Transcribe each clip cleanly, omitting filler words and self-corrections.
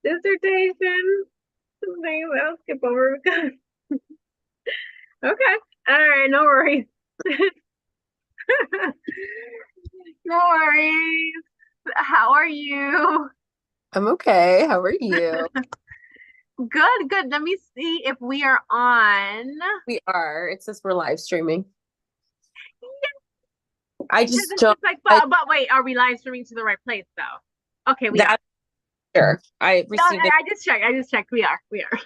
Dissertation. Something I'll skip over because okay. All right, no worries. No worries. How are you? I'm okay. How are you? Good, good. Let me see if we are on. We are. It says we're live streaming. I Because just it's don't. just like, I but wait, are we live streaming to the right place though? Okay, we are. that sure. I No, received it. I just checked. I just checked. We are. We are.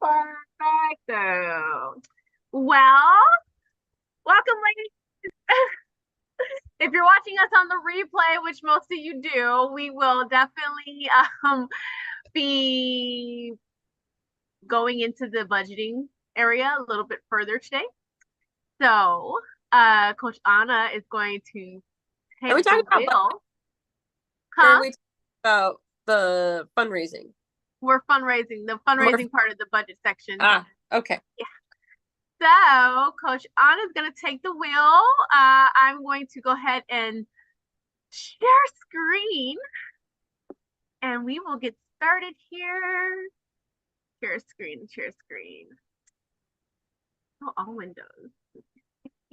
Perfecto. Well, welcome, ladies. If you're watching us on the replay, which most of you do, we will definitely be going into the budgeting area a little bit further today. So, Coach Anna is going to Are we take the talking about wheel. or are Huh? we talking about the fundraising? We're fundraising, the More fundraising part of the budget section. okay. Yeah. So, Coach Anna is going to take the wheel. I'm going to go ahead and share screen, and we will get started here. Share screen, share screen. Oh, all windows.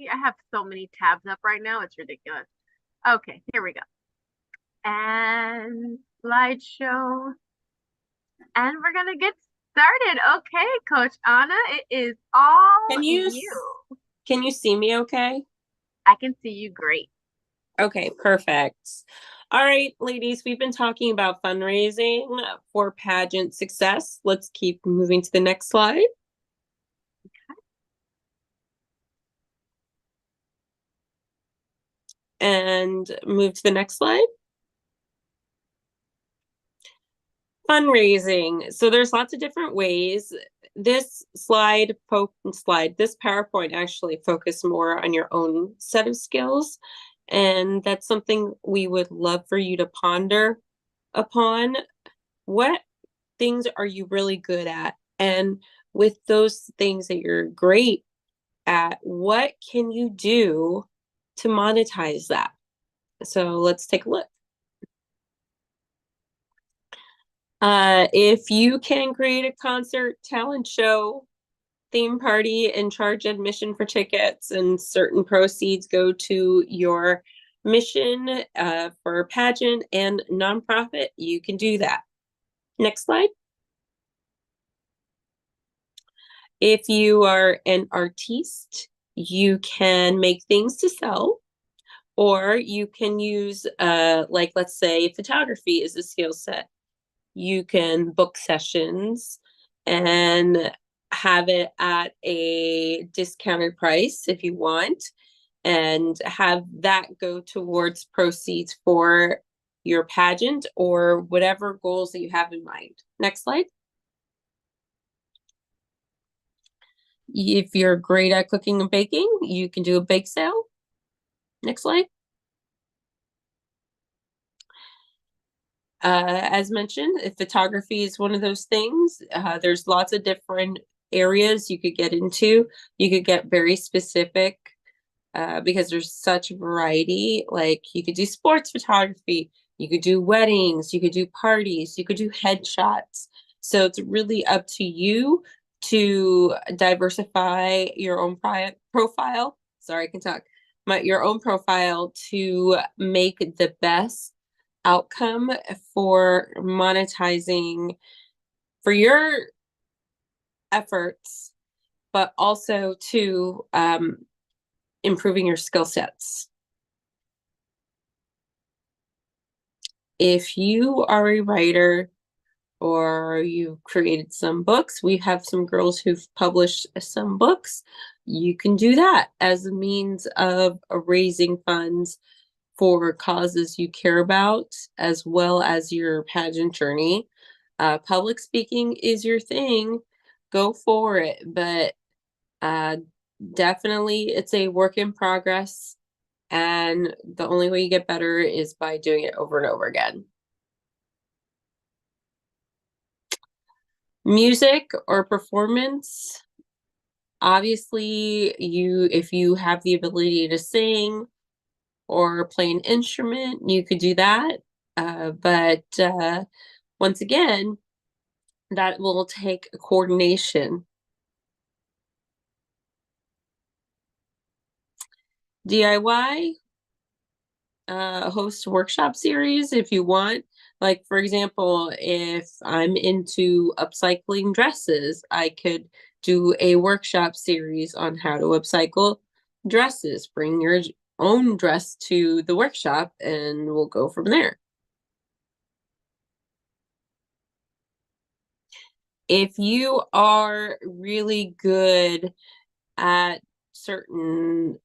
I have so many tabs up right now. It's ridiculous. Okay, here we go. And slideshow. And we're going to get started. Okay, Coach Anna, it is all Can you you. can you see me okay? I can see you great. Okay, perfect. All right, ladies, we've been talking about fundraising for pageant success. Let's keep moving to the next slide. And move to the next slide. Fundraising. So there's lots of different ways. This this PowerPoint actually focus more on your own set of skills. And that's something we would love for you to ponder upon. What things are you really good at? And with those things that you're great at, what can you do to monetize that? So let's take a look. If you can create a concert, talent show, theme party, and charge admission for tickets, and certain proceeds go to your mission for pageant and nonprofit, you can do that. Next slide. If you are an artiste, you can make things to sell, or you can use, like, let's say photography is a skill set. You can book sessions and have it at a discounted price if you want, and have that go towards proceeds for your pageant or whatever goals that you have in mind. Next slide. If you're great at cooking and baking, you can do a bake sale. Next slide. As mentioned, if photography is one of those things, there's lots of different areas you could get into. You could get very specific because there's such variety. Like you could do sports photography, you could do weddings, you could do parties, you could do headshots. So it's really up to you to diversify your own profile. Sorry, I can talk. Your own profile to make the best outcome for monetizing for your efforts, but also to improving your skill sets. If you are a writer or you've created some books, we have some girls who've published some books. You can do that as a means of raising funds for causes you care about, as well as your pageant journey. Public speaking is your thing, go for it. But uh, definitely, it's a work in progress. And the only way you get better is by doing it over and over again. Music or performance, obviously, if you have the ability to sing or play an instrument, you could do that. But once again, that will take coordination. DIY, host workshop series if you want. Like, for example, if I'm into upcycling dresses, I could do a workshop series on how to upcycle dresses. Bring your own dress to the workshop and we'll go from there. If you are really good at certain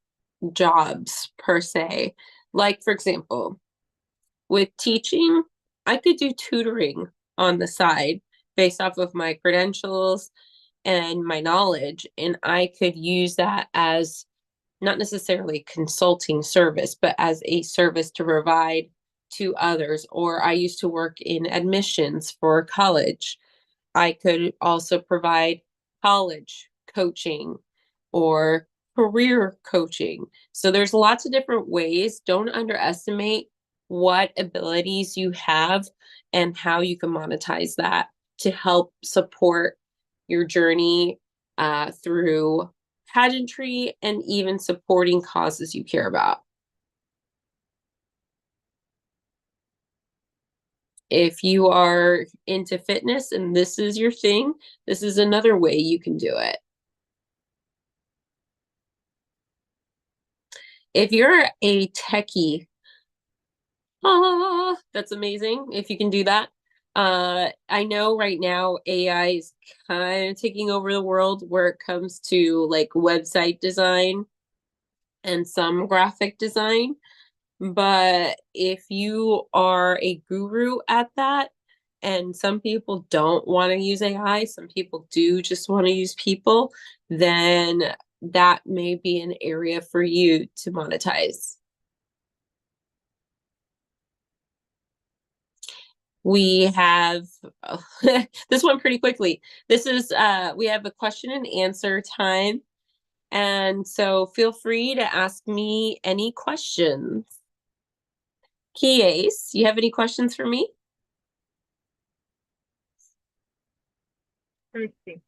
jobs per se, like for example, with teaching, I could do tutoring on the side based off of my credentials and my knowledge, and I could use that as not necessarily consulting service, but as a service to provide to others. Or I used to work in admissions for college. I could also provide college coaching or career coaching. So there's lots of different ways. Don't underestimate what abilities you have and how you can monetize that to help support your journey through pageantry and even supporting causes you care about. If you are into fitness and this is your thing, this is another way you can do it. If you're a techie, that's amazing if you can do that. I know right now AI is kind of taking over the world where it comes to like website design and some graphic design. But if you are a guru at that, and some people don't want to use AI, some people do just want to use people, then that may be an area for you to monetize. We have this one pretty quickly. This is we have a question and answer time. And so feel free to ask me any questions. Kies, you have any questions for me? Let me see.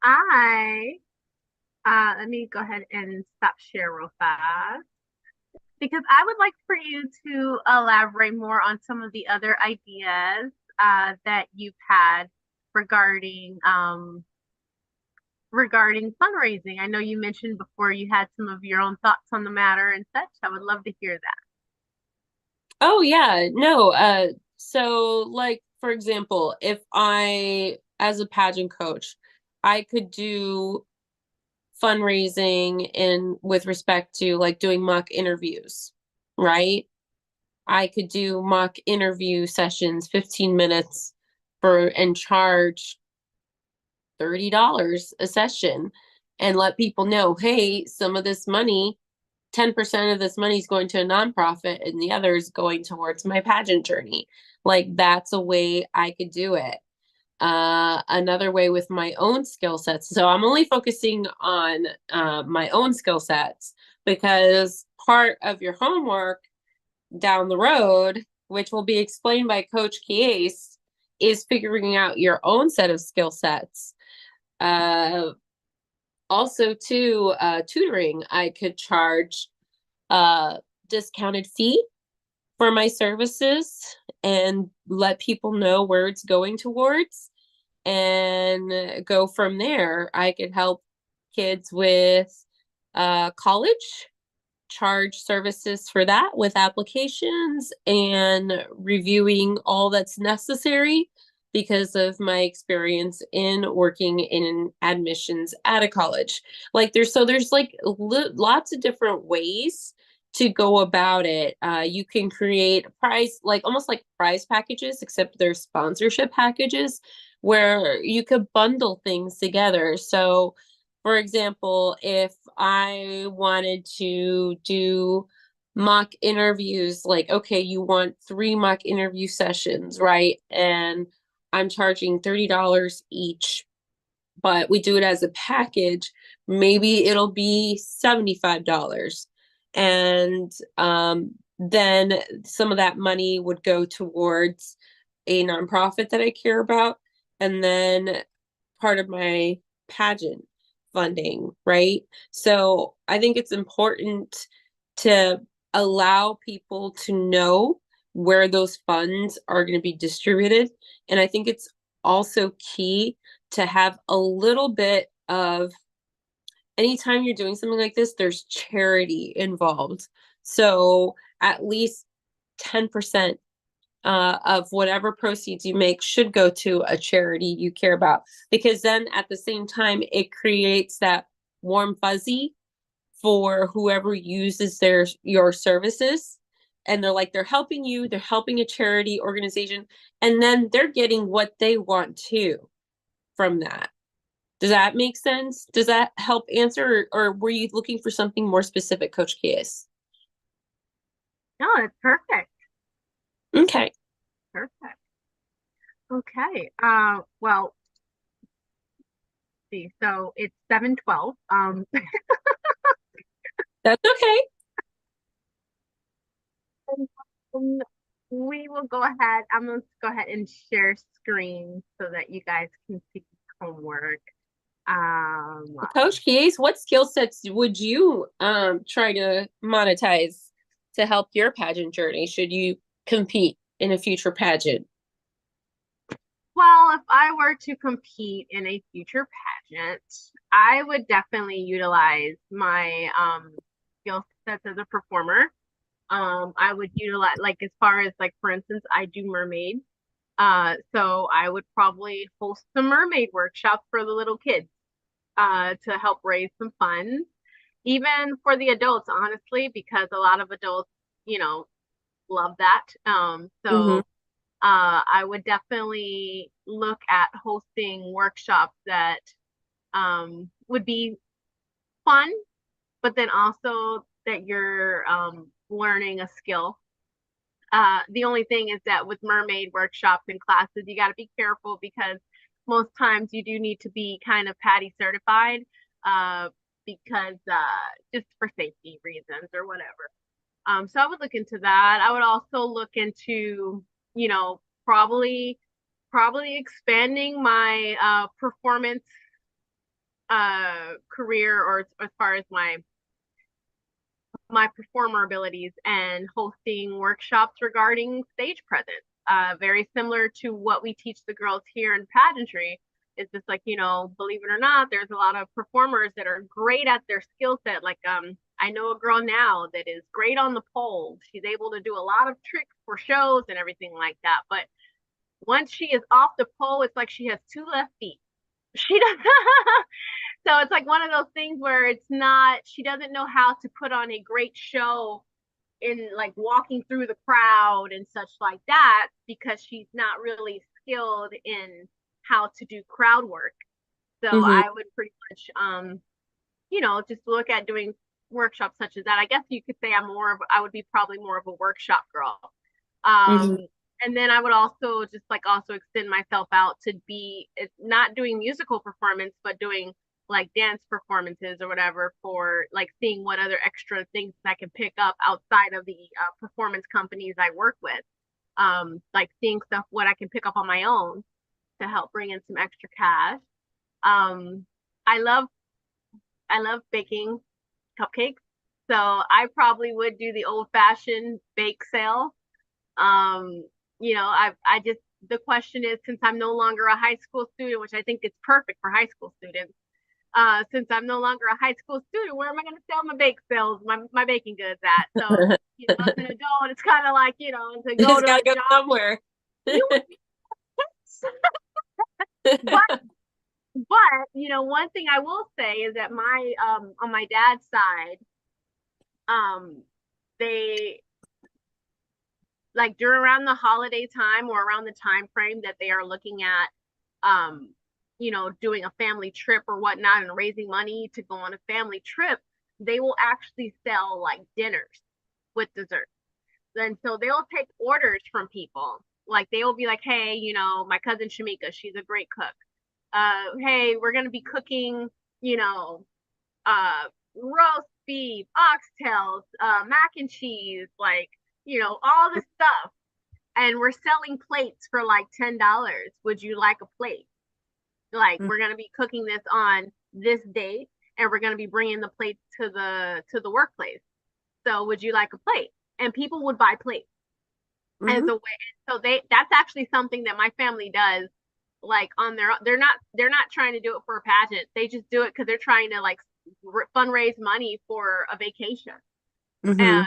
I let me go ahead and stop share real fast because I would like for you to elaborate more on some of the other ideas that you've had regarding regarding fundraising. I know you mentioned before you had some of your own thoughts on the matter and such. I would love to hear that. Oh yeah, no. So like for example, if I as a pageant coach, I could do fundraising in with respect to like doing mock interviews, right? I could do mock interview sessions, 15 minutes for and charge $30 a session and let people know, hey, some of this money 10% of this money is going to a nonprofit and the other is going towards my pageant journey. Like that's a way I could do it. Another way with my own skill sets. So I'm only focusing on my own skill sets because part of your homework down the road, which will be explained by Coach Case, is figuring out your own set of skill sets. Uh, Also, too, tutoring, I could charge a discounted fee for my services and let people know where it's going towards and go from there. I could help kids with college, charge services for that with applications and reviewing all that's necessary because of my experience in working in admissions at a college. Like there's like lots of different ways to go about it. You can create prize like almost like prize packages, except they're sponsorship packages where you could bundle things together. So for example, if I wanted to do mock interviews, like, okay, you want 3 mock interview sessions, right? And I'm charging $30 each, but we do it as a package, maybe it'll be $75. And then some of that money would go towards a nonprofit that I care about. And then part of my pageant funding, right? So I think it's important to allow people to know where those funds are going to be distributed. And I think it's also key to have a little bit of anytime you're doing something like this, there's charity involved. So at least 10% of whatever proceeds you make should go to a charity you care about. Because then at the same time, it creates that warm fuzzy for whoever uses your services. And they're like, they're helping you, they're helping a charity organization, and then they're getting what they want too from that. Does that make sense? Does that help answer, or were you looking for something more specific, Coach Case? No, it's perfect. Okay, Perfect. Okay. Well, see, so it's 7:12. that's okay. Um, we will go ahead. I'm going to go ahead and share screen so that you guys can see homework. Um, Coach Case, what skill sets would you try to monetize to help your pageant journey should you compete in a future pageant? well, if I were to compete in a future pageant, I would definitely utilize my skill sets as a performer. I would utilize like as far as like for instance, I do mermaid. So I would probably host some mermaid workshops for the little kids to help raise some funds, even for the adults, honestly, because a lot of adults, you know, love that. Mm-hmm. I would definitely look at hosting workshops that would be fun, but then also that you're learning a skill. The only thing is that with mermaid workshops and classes, you got to be careful because most times you do need to be kind of PADI certified uh, because just for safety reasons or whatever. So I would look into that. I would also look into, you know, probably expanding my performance career or as far as my performer abilities and hosting workshops regarding stage presence. Very similar to what we teach the girls here in pageantry. It's just like, you know, believe it or not, there's a lot of performers that are great at their skill set. Like, I know a girl now that is great on the pole. She's able to do a lot of tricks for shows and everything like that. But once she is off the pole, it's like she has two left feet. She does. So it's like one of those things where it's not, she doesn't know how to put on a great show in like walking through the crowd and such like that because she's not really skilled in how to do crowd work. So Mm-hmm. I would pretty much you know, just look at doing workshops such as that. I guess you could say I would be probably more of a workshop girl. Mm-hmm. Um, and then I would also just like also extend myself out to be not doing musical performance, but doing like dance performances or whatever for like seeing what other extra things I can pick up outside of the performance companies I work with. Like seeing stuff what I can pick up on my own to help bring in some extra cash. Um, I love I love baking cupcakes. So I probably would do the old fashioned bake sale. Um, you know, I just the question is since I'm no longer a high school student, which I think is perfect for high school students. Since I'm no longer a high school student, where am I going to sell my bake sales, my baking goods at? So, you know, as an adult, it's kind of like, you know, to go It's to got a to go job. somewhere. You but you know, one thing I will say is that my on my dad's side, um, they like during around the holiday time or around the time frame that they are looking at you know doing a family trip or whatnot and raising money to go on a family trip, they will actually sell like dinners with dessert. And so they'll take orders from people, like they will be like, hey, you know, my cousin Shamika, she's a great cook, hey, we're going to be cooking, you know, roast beef, oxtails, mac and cheese, like all this stuff, and we're selling plates for like $10. Would you like a plate? Like, Mhm. we're gonna be cooking this on this date, and we're gonna be bringing the plates to the workplace. So would you like a plate? And people would buy plates as Mhm. a way. So that's actually something that my family does, like on their own. They're not trying to do it for a pageant. They just do it because they're trying to like fundraise money for a vacation, Mhm.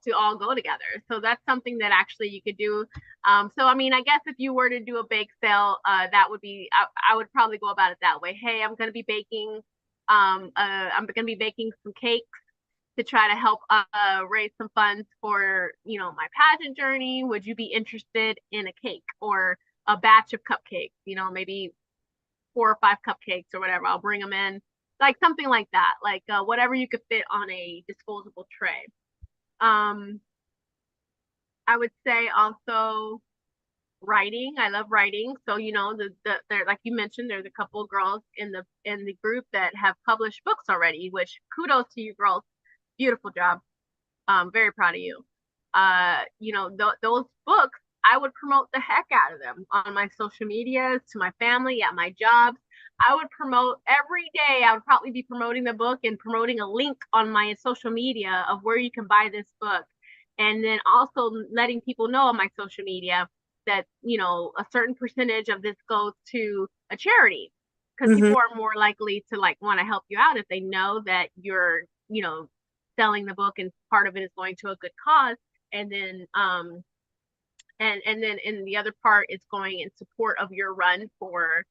to all go together. So that's something that actually you could do. So I mean, I guess if you were to do a bake sale, that would be I would probably go about it that way. Hey, I'm going to be baking some cakes to try to help raise some funds for my pageant journey. Would you be interested in a cake or a batch of cupcakes? Maybe 4 or 5 cupcakes or whatever. I'll bring them in, like something like that, like whatever you could fit on a disposable tray. Um, I would say also writing. I love writing. So there, like you mentioned, there's a couple of girls in the group that have published books already. Which kudos to you girls, beautiful job. Very proud of you. Those books, I would promote the heck out of them on my social medias, to my family, at my jobs. I would promote every day. I would probably be promoting the book and promoting a link on my social media of where you can buy this book. And then also letting people know on my social media that, a certain percentage of this goes to a charity, because Mhm. people are more likely to like want to help you out if they know that you're, selling the book and part of it is going to a good cause. And then and then in the other part it's going in support of your run for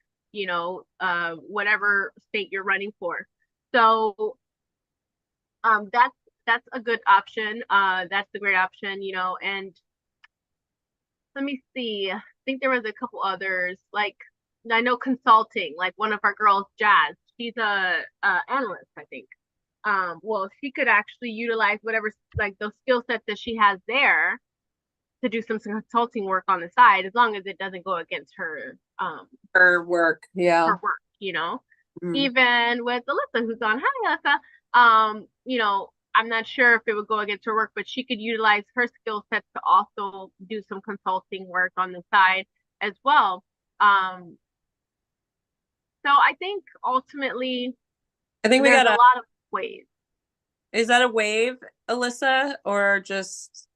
whatever state you're running for. So that's a good option. That's a great option. And let me see, I think there was a couple others, like I know consulting, like one of our girls, Jazz, she's a analyst, I think. Well, she could actually utilize whatever, like those skill sets that she has there, to do some consulting work on the side, as long as it doesn't go against Her work. Yeah. her work. Mhm. Even with Alyssa, who's on, hi Alyssa. I'm not sure if it would go against her work, but she could utilize her skill sets to also do some consulting work on the side as well. Um, so I think ultimately I think we there's got a a, lot of ways. is that a wave, Alyssa, or just,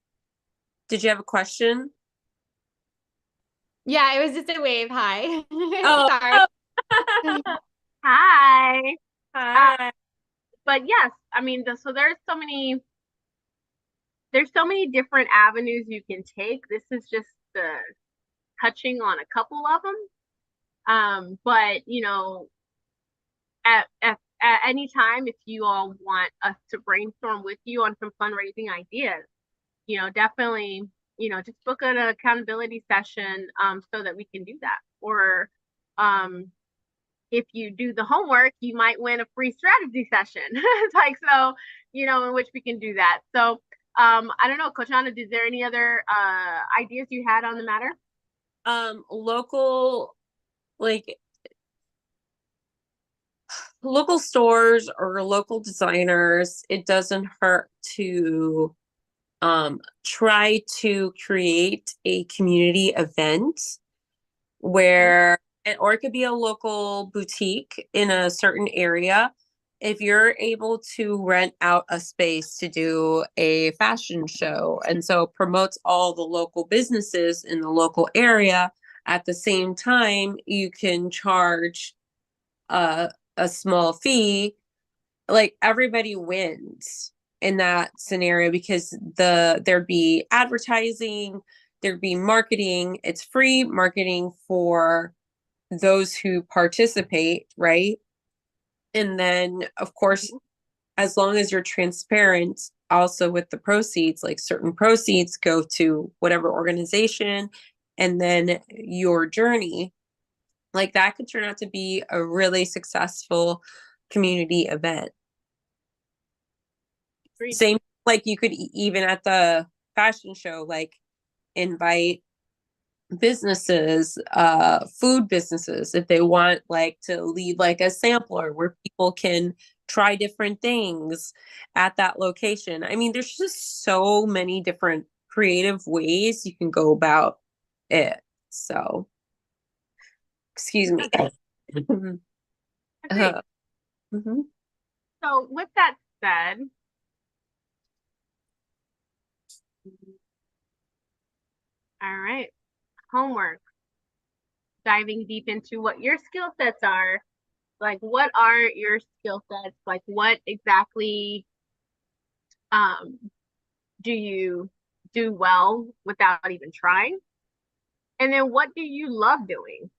did you have a question? Yeah, it was just a wave. Hi. Oh, Sorry. oh. Hi. Uh, Hi. but yes, I mean, so there's so many different avenues you can take. This is just the touching on a couple of them. But at any time, if you all want us to brainstorm with you on some fundraising ideas, definitely, just book an accountability session, so that we can do that. Or um, if you do the homework, you might win a free strategy session. It's like, so, in which we can do that. So, I don't know, Coach Anna, is there any other ideas you had on the matter? Local, like local stores or local designers, it doesn't hurt to try to create a community event Mhm. where, or it could be a local boutique in a certain area. If you're able to rent out a space to do a fashion show, and so it promotes all the local businesses in the local area, at the same time, you can charge a, a small fee. Like, everybody wins in that scenario because there'd be advertising, there'd be marketing. It's free marketing for those who participate, right? And then, of course, Mhm. as long as you're transparent also with the proceeds, like certain proceeds go to whatever organization, and then your journey, like that could turn out to be a really successful community event. Agreed. Same, like you could even at the fashion show, like invite businesses, food businesses, if they want like to lead like a sampler where people can try different things at that location. I mean, there's just so many different creative ways you can go about it. So, excuse me. Agreed. Mhm. So with that said, all right, homework, diving deep into what your skill sets are. Like, what are your skill sets? Like, what exactly um, do you do well without even trying? And then what do you love doing?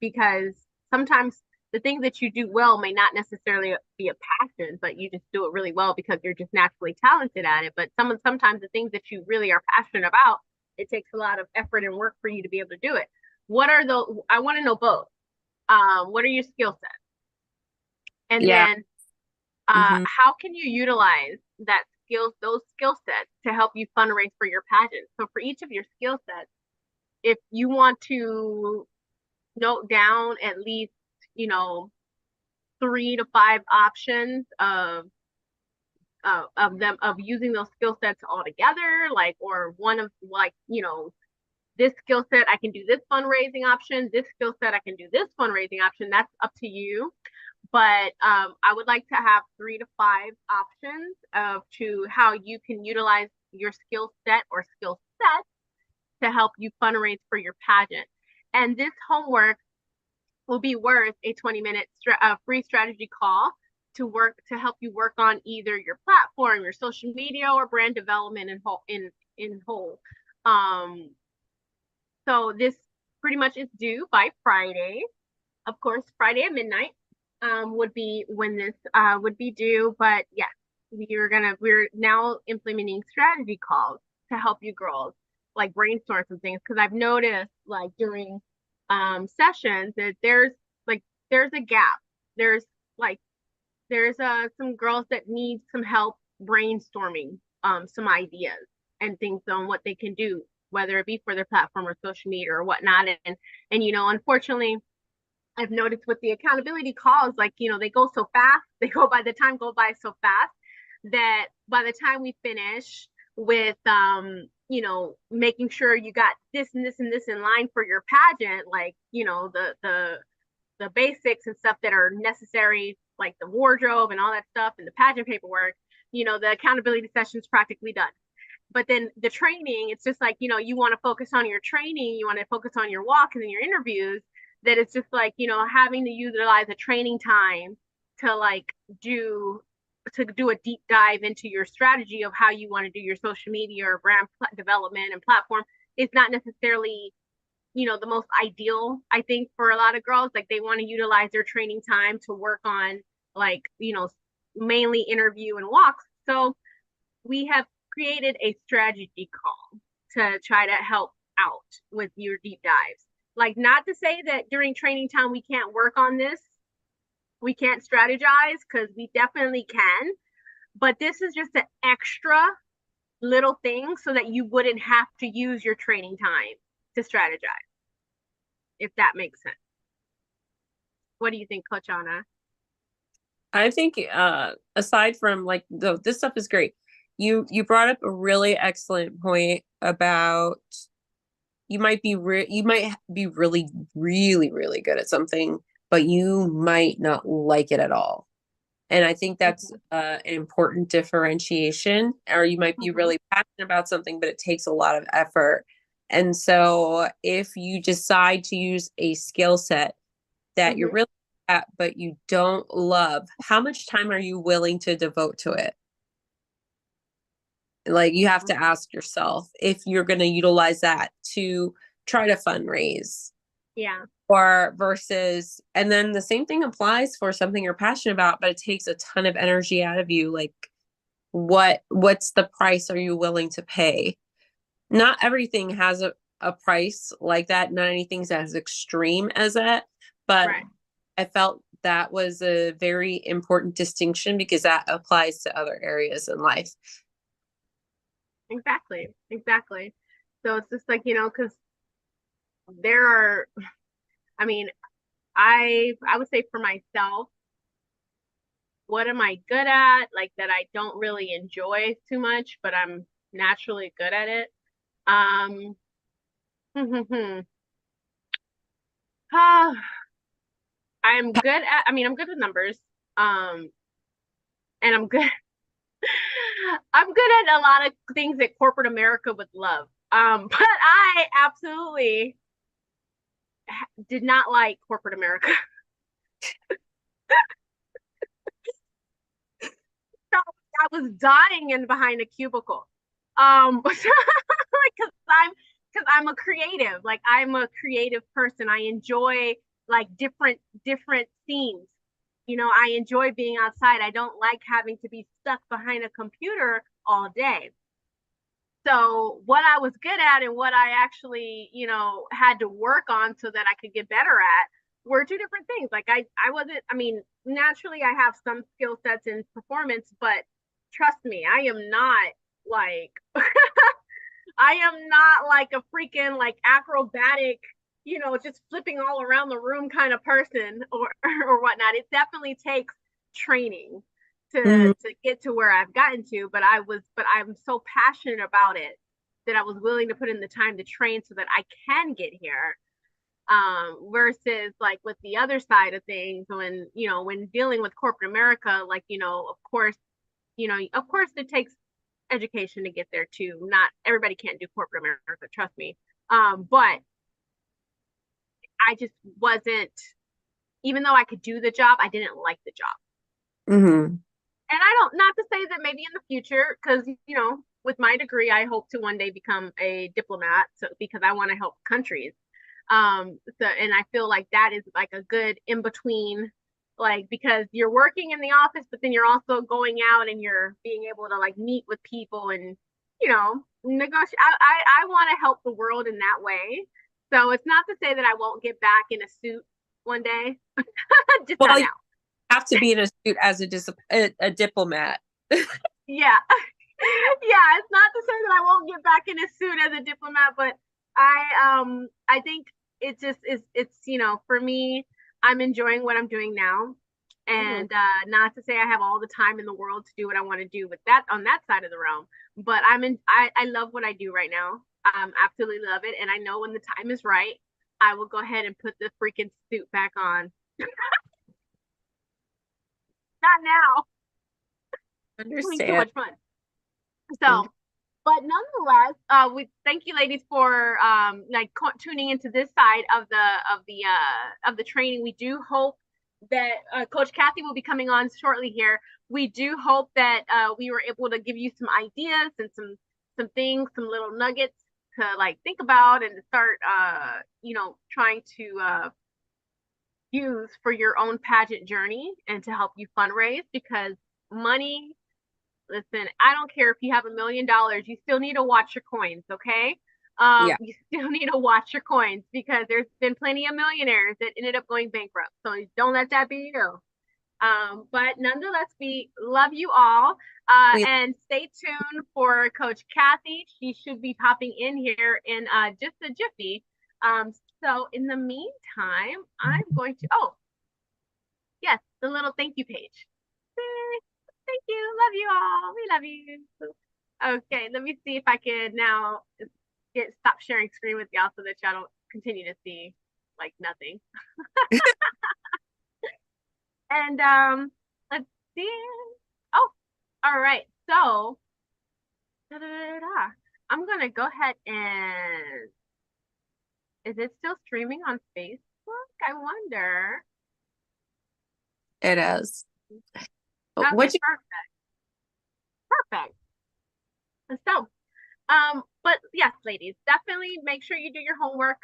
Because sometimes the things that you do well may not necessarily be a passion, but you just do it really well because you're just naturally talented at it. But sometimes the things that you really are passionate about, it takes a lot of effort and work for you to be able to do it. What are the, I want to know both. What are your skill sets? And Yeah. then Hmm. how can you utilize those skill sets to help you fundraise for your pageant? So for each of your skill sets, if you want to note down at least, you know, 3 to 5 options of using those skill sets all together, like, or one of, like, this skill set I can do this fundraising option, this skill set I can do this fundraising option. That's up to you. But I would like to have 3 to 5 options of to how you can utilize your skill set or skill sets to help you fundraise for your pageant. And this homework will be worth a 20-minute free strategy call to help you work on either your platform, your social media, or brand development in whole. Um, so this pretty much is due by Friday. Of course, Friday at midnight would be when this would be due. But yeah, we're now implementing strategy calls to help you girls like brainstorm some things because I've noticed like during sessions that there's a gap. There's like there's some girls that need some help brainstorming some ideas and things on what they can do, whether it be for their platform or social media or whatnot. And unfortunately, I've noticed with the accountability calls, like, they go so fast, the time go by so fast that by the time we finish with, making sure you got this and this and this in line for your pageant, like, the basics and stuff that are necessary, like the wardrobe and all that stuff and the pageant paperwork, the accountability session is practically done. But then the training, it's just like, you want to focus on your training, you want to focus on your walk and then your interviews, that it's just like, having to utilize a training time to like do a deep dive into your strategy of how you want to do your social media or brand development and platform is not necessarily, the most ideal, I think, for a lot of girls. Like, they want to utilize their training time to work on, like, mainly interview and walks. So we have created a strategy call to try to help out with your deep dives. Like, not to say that during training time we can't work on this, we can't strategize, because we definitely can. But this is just an extra little thing so that you wouldn't have to use your training time to strategize, if that makes sense. What do you think, Coach Anna? I think aside from like this stuff is great. You brought up a really excellent point about you might be really really good at something, but you might not like it at all. And I think that's Mm-hmm. an important differentiation. Or you might be Mm-hmm. really passionate about something, but it takes a lot of effort. And so if you decide to use a skill set that you're Mm-hmm. really at, but you don't love, how much time are you willing to devote to it? Like, you have to ask yourself if you're going to utilize that to try to fundraise, Yeah. or versus, and then the same thing applies for something you're passionate about, but it takes a ton of energy out of you. Like, what's the price are you willing to pay? Not everything has a price like that. Not anything's as extreme as that, but Right. I felt that was a very important distinction because that applies to other areas in life. Exactly. Exactly. So it's just like, because there are, I mean, I would say for myself, what am I good at? Like, that I don't really enjoy too much, but I'm naturally good at it. Um, I'm good at, I mean, I'm good with numbers. Um, and I'm good, I'm good at a lot of things that corporate America would love. But I absolutely did not like corporate America. So I was dying in behind a cubicle. Because I'm a creative. Like I'm a creative person. I enjoy like different scenes. You know, I enjoy being outside. I don't like having to be stuck behind a computer all day. So what I was good at and what I actually, had to work on so that I could get better at were two different things. Like I wasn't, I mean, naturally I have some skill sets in performance, but trust me, I am not like I am not like a freaking like acrobatic, just flipping all around the room kind of person or or whatnot. It definitely takes training Mm. to get to where I've gotten to, but I'm so passionate about it that I was willing to put in the time to train so that I can get here. Versus like with the other side of things when dealing with corporate America, like, of course it takes education to get there too. Not everybody can't do corporate America, trust me. But I just wasn't, even though I could do the job, I didn't like the job. Hmm. And I don't, not to say that maybe in the future, because, with my degree, I hope to one day become a diplomat. So, because I want to help countries. And I feel like that is like a good in between, like, because you're working in the office, but then you're also going out and you're being able to like meet with people and, negotiate. I want to help the world in that way. So it's not to say that I won't get back in a suit one day, just not Well, you now. have to be in a suit as a diplomat. Yeah. Yeah, it's not to say that I won't get back in a suit as a diplomat, but I think it just is it's for me, I'm enjoying what I'm doing now. Mhm. And not to say I have all the time in the world to do what I want to do with that on that side of the realm, but I love what I do right now. Absolutely love it. And I know when the time is right, I will go ahead and put the freaking suit back on. Not now. It's having too Understand. much fun. So but nonetheless, we thank you, ladies, for like tuning into this side of the training. We do hope that Coach Kathy will be coming on shortly here. We do hope that we were able to give you some ideas and some things, some little nuggets to like think about and to start, trying to use for your own pageant journey and to help you fundraise because money. Listen, I don't care if you have $1 million, you still need to watch your coins, okay? Yeah. You still need to watch your coins because there's been plenty of millionaires that ended up going bankrupt. So don't let that be you. But nonetheless, we love you all. We And stay tuned for Coach Kathy. She should be popping in here in just a jiffy. So in the meantime, I'm going to, oh, yes, the little thank you page. Thank you. Love you all. We love you. Okay, let me see if I can now stop sharing screen with y'all so that y'all don't continue to see like nothing. And let's see. Oh, all right. So I'm gonna go ahead and is it still streaming on Facebook? I wonder. it is. Okay, What you perfect. So, but yes, ladies, definitely make sure you do your homework.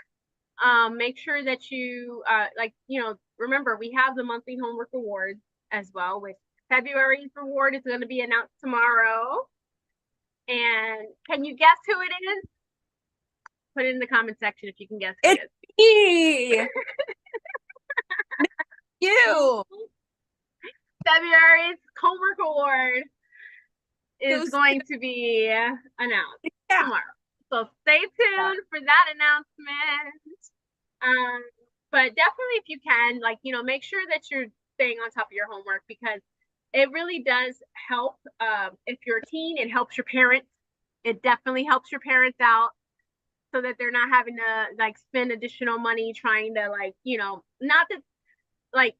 Make sure that you remember we have the monthly homework awards as well, with February's reward is going to be announced tomorrow. And can you guess who it is? Put it in the comment section if you can guess who it it's is. me. You. February's homework award is So going to be announced yeah. tomorrow. So stay tuned for that announcement. Um, but definitely, if you can, like, make sure that you're staying on top of your homework because it really does help. If you're a teen, it helps your parents. It definitely helps your parents out so that they're not having to like spend additional money trying to like, like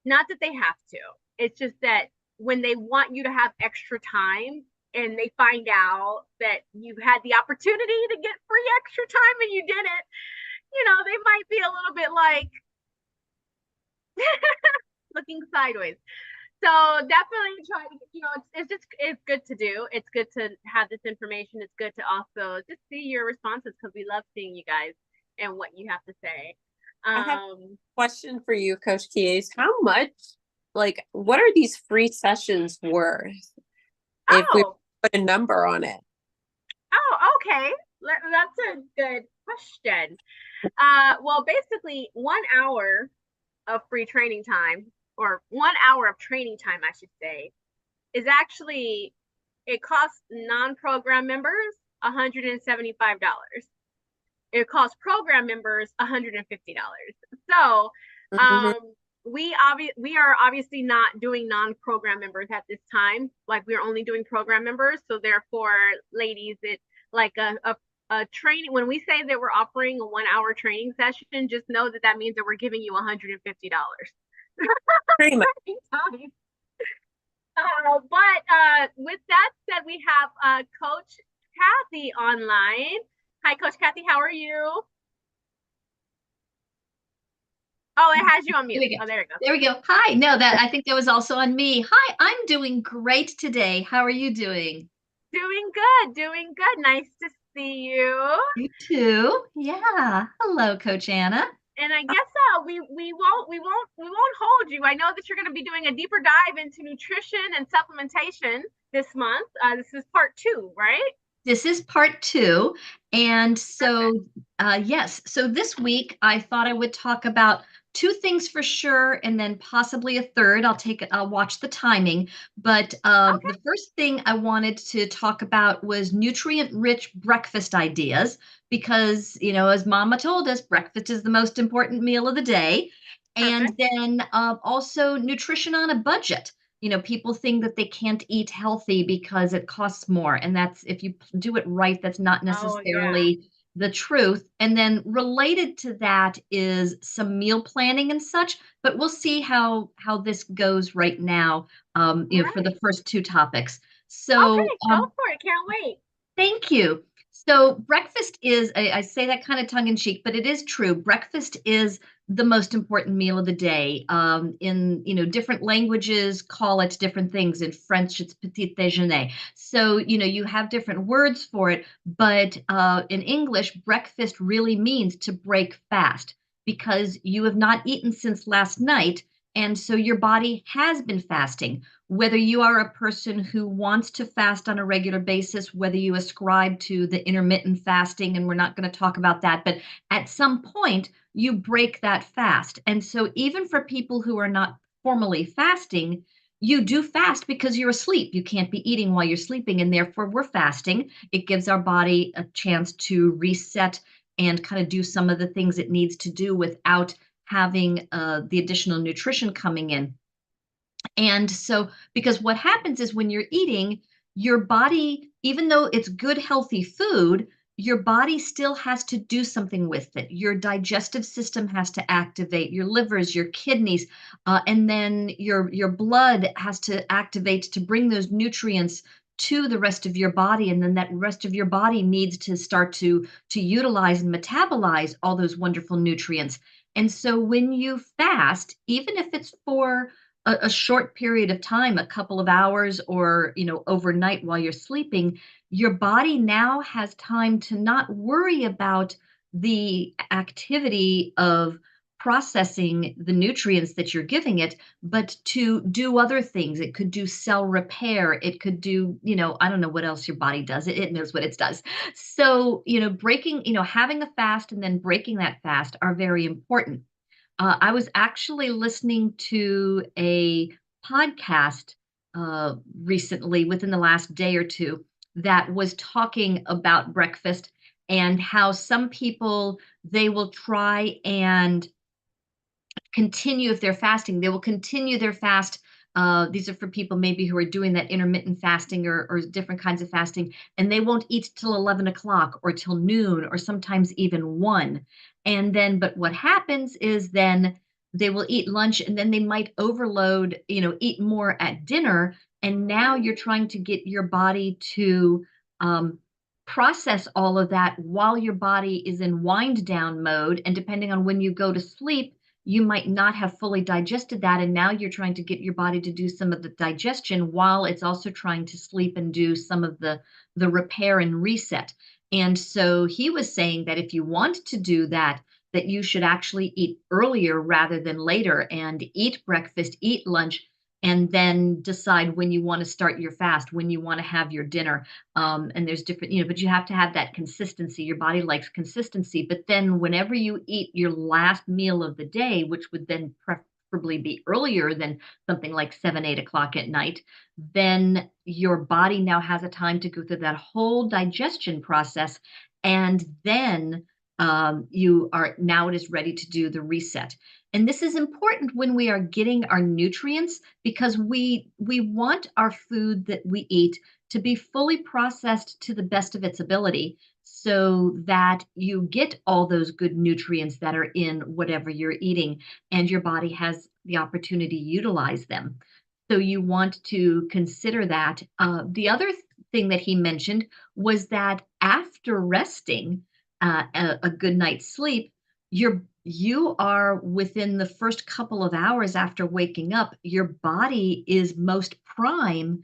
not that they have to. It's just that when they want you to have extra time and they find out that you had the opportunity to get free extra time and you didn't, they might be a little bit like looking sideways. So definitely try to, it's good to do. It's good to have this information. It's good to also just see your responses because we love seeing you guys and what you have to say. I have a question for you, Coach Kies. How much, like, what are these free sessions worth if we Oh, put a number on it? oh, okay. That's a good question. Well, basically, 1 hour of free training time, or 1 hour of training time, I should say, is actually, it costs non-program members $175. It costs program members $150. So, Mhm. um, we are obviously not doing non-program members at this time. Like we're only doing program members. So therefore, ladies, it like a training. When we say that we're offering a 1 hour training session, just know that that means that we're giving you $150. Pretty much. But with that said, we have Coach Kathy online. Hi, Coach Kathy. How are you? Oh, it has you on There mute. we go. Oh, there you go. There we go. Hi. No, that I think that was also on me. Hi, I'm doing great today. How are you doing? Doing good. Doing good. Nice to see you. You too. Yeah. Hello, Coach Anna. And I guess we won't hold you. I know that you're going to be doing a deeper dive into nutrition and supplementation this month. This is part two, right? This is part two. And Perfect. so, yes, so this week I thought I would talk about two things for sure, and then possibly a third. I'll watch the timing. But Okay. the first thing I wanted to talk about was nutrient-rich breakfast ideas, because, as Mama told us, breakfast is the most important meal of the day. And Perfect. then also nutrition on a budget. People think that they can't eat healthy because it costs more. And that's, if you do it right, that's not Oh yeah. necessarily the truth. And then related to that is some meal planning and such, but we'll see how this goes right now, for the Right. first two topics. So, Okay. Go for it. Can't wait. thank you. So, breakfast is, I say that kind of tongue in cheek, but it is true. Breakfast is the most important meal of the day. In different languages call it different things. In French, it's petit déjeuner. So, you have different words for it, but in English, breakfast really means to break fast because you have not eaten since last night. And so your body has been fasting. Whether you are a person who wants to fast on a regular basis, whether you ascribe to the intermittent fasting, and we're not going to talk about that, but at some point you break that fast. And so, even for people who are not formally fasting, you do fast because you're asleep. You can't be eating while you're sleeping, and therefore we're fasting. It gives our body a chance to reset and kind of do some of the things it needs to do without having the additional nutrition coming in. And so, because what happens is when you're eating, your body, even though it's good, healthy food, your body still has to do something with it. Your digestive system has to activate, your livers, your kidneys, and then your blood has to activate to bring those nutrients to the rest of your body, and then that rest of your body needs to start to utilize and metabolize all those wonderful nutrients. And so when you fast, even if it's for a short period of time, a couple of hours, or overnight while you're sleeping, your body now has time to not worry about the activity of processing the nutrients that you're giving it, but to do other things. It could do cell repair. It could do, I don't know what else your body does. It knows what it does. So, having a fast and then breaking that fast are very important. I was actually listening to a podcast recently, within the last day or two, that was talking about breakfast and how some people, they will try and continue, if they're fasting, they will continue their fast These are for people maybe who are doing that intermittent fasting or different kinds of fasting, and they won't eat till 11 o'clock or till noon or sometimes even 1. And then, but what happens is then they will eat lunch and then they might overload, eat more at dinner. And now you're trying to get your body to um, process all of that while your body is in wind down mode. And depending on when you go to sleep, you might not have fully digested that. And now you're trying to get your body to do some of the digestion while it's also trying to sleep and do some of the repair and reset. And so he was saying that if you want to do that, that you should actually eat earlier rather than later and eat breakfast, eat lunch, and then decide when you want to start your fast, when you want to have your dinner. And there's different, but you have to have that consistency. Your body likes consistency. But then whenever you eat your last meal of the day, which would then preferably be earlier than something like 7, 8 o'clock at night, then your body now has a time to go through that whole digestion process. And then you are now it is ready to do the reset. And this is important when we are getting our nutrients because we want our food that we eat to be fully processed to the best of its ability so that you get all those good nutrients that are in whatever you're eating and your body has the opportunity to utilize them. So you want to consider that. The other thing that he mentioned was that after resting, a good night's sleep, you are within the first couple of hours after waking up, your body is most prime.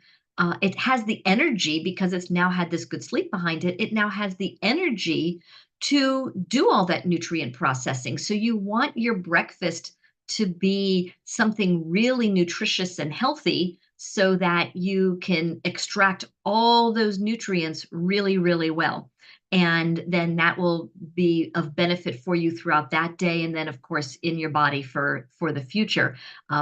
It has the energy because it's now had this good sleep behind it. It now has the energy to do all that nutrient processing. So you want your breakfast to be something really nutritious and healthy so that you can extract all those nutrients really, really well. And then that will be of benefit for you throughout that day, and then of course in your body for the future,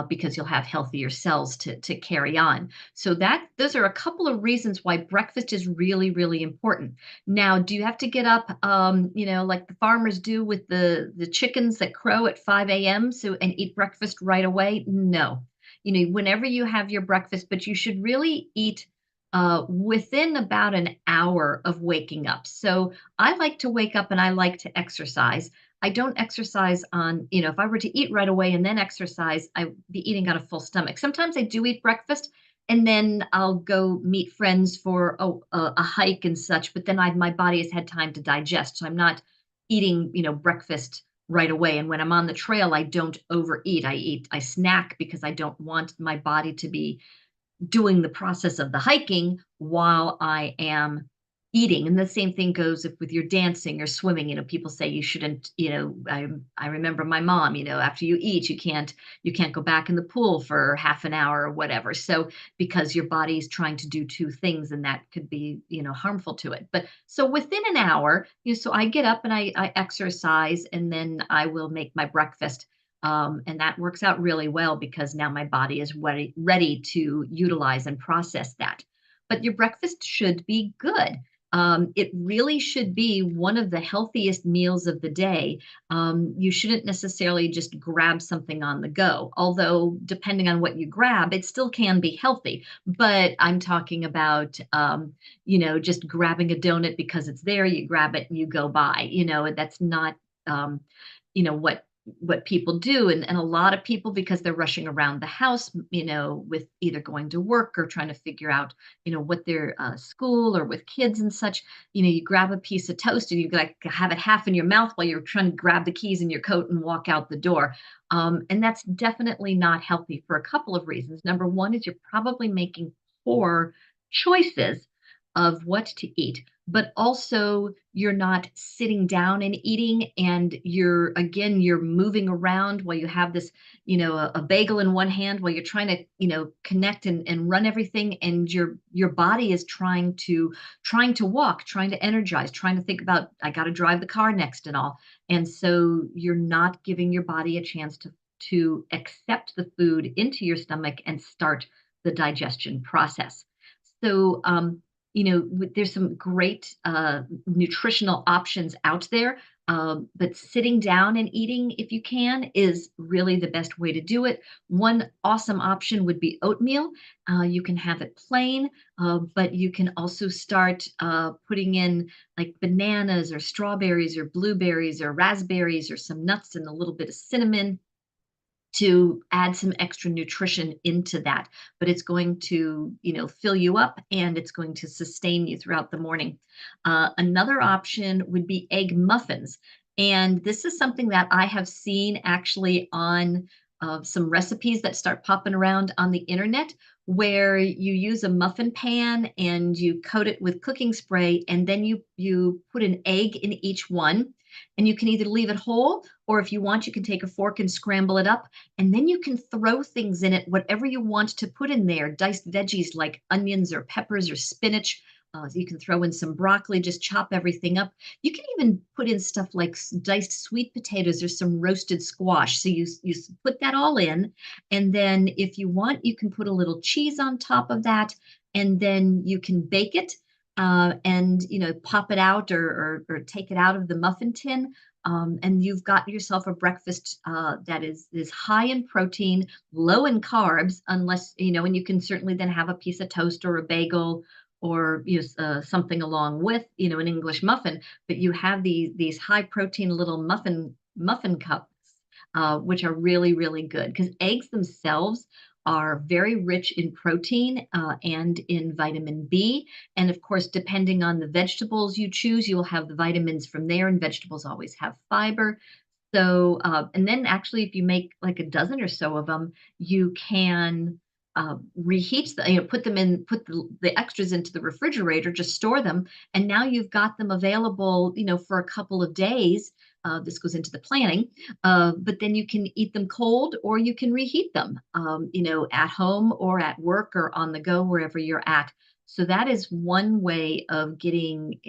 because you'll have healthier cells to carry on. So that those are a couple of reasons why breakfast is really, really important. Now, do you have to get up, like the farmers do with the chickens that crow at 5 a.m. so and eat breakfast right away? No. Whenever you have your breakfast, but you should really eat within about an hour of waking up. So I like to wake up and I like to exercise. I don't exercise on, if I were to eat right away and then exercise, I'd be eating on a full stomach. Sometimes I do eat breakfast and then I'll go meet friends for a hike and such, but then my body has had time to digest. So I'm not eating, breakfast right away. And when I'm on the trail, I don't overeat. I snack because I don't want my body to be doing the process of the hiking while I am eating. And the same thing goes if with your dancing or swimming. People say you shouldn't, I remember my mom, after you eat, you can't go back in the pool for half an hour or whatever. So because your body's trying to do two things and that could be, harmful to it. But so within an hour, so I get up and I exercise and then I will make my breakfast. And that works out really well because now my body is ready to utilize and process that. But your breakfast should be good. It really should be one of the healthiest meals of the day. You shouldn't necessarily just grab something on the go, although depending on what you grab, it still can be healthy. But I'm talking about, just grabbing a donut because it's there, you grab it and you go by. That's not, what people do, and a lot of people, because they're rushing around the house, with either going to work or trying to figure out what their school or with kids and such, you grab a piece of toast and you like have it half in your mouth while you're trying to grab the keys in your coat and walk out the door. And that's definitely not healthy for a couple of reasons. Number one is you're probably making poor choices of what to eat, but also you're not sitting down and eating, and you're moving around while you have this, a bagel in one hand while you're trying to, connect and run everything, and your body is trying to walk, trying to energize, trying to think about, I got to drive the car next and all. And so you're not giving your body a chance to accept the food into your stomach and start the digestion process. So there's some great nutritional options out there. But sitting down and eating, if you can, is really the best way to do it. One awesome option would be oatmeal. You can have it plain, but you can also start putting in like bananas or strawberries or blueberries or raspberries or some nuts and a little bit of cinnamon to add some extra nutrition into that. But it's going to, fill you up and it's going to sustain you throughout the morning. Another option would be egg muffins. And this is something that I have seen actually on some recipes that start popping around on the internet, where you use a muffin pan and you coat it with cooking spray, and then you put an egg in each one, and you can either leave it whole, or if you want, you can take a fork and scramble it up, and then you can throw things in it, whatever you want to put in there, diced veggies like onions or peppers or spinach. You can throw in some broccoli, just chop everything up. You can even put in stuff like diced sweet potatoes or some roasted squash. So you put that all in, and then if you want, you can put a little cheese on top of that, and then you can bake it, and pop it out, or take it out of the muffin tin, and you've got yourself a breakfast that is high in protein, low in carbs, unless and you can certainly then have a piece of toast or a bagel, or something along with an English muffin. But you have these high protein little muffin cups, which are really, really good, because eggs themselves are very rich in protein, and in vitamin B. And of course, depending on the vegetables you choose, you will have the vitamins from there, and vegetables always have fiber. So, and then actually, if you make like a dozen or so of them, you can reheat put them in, put the extras into the refrigerator, just store them, and now you've got them available, for a couple of days. This goes into the planning, but then you can eat them cold, or you can reheat them, at home or at work or on the go, wherever you're at. So that is one way of getting,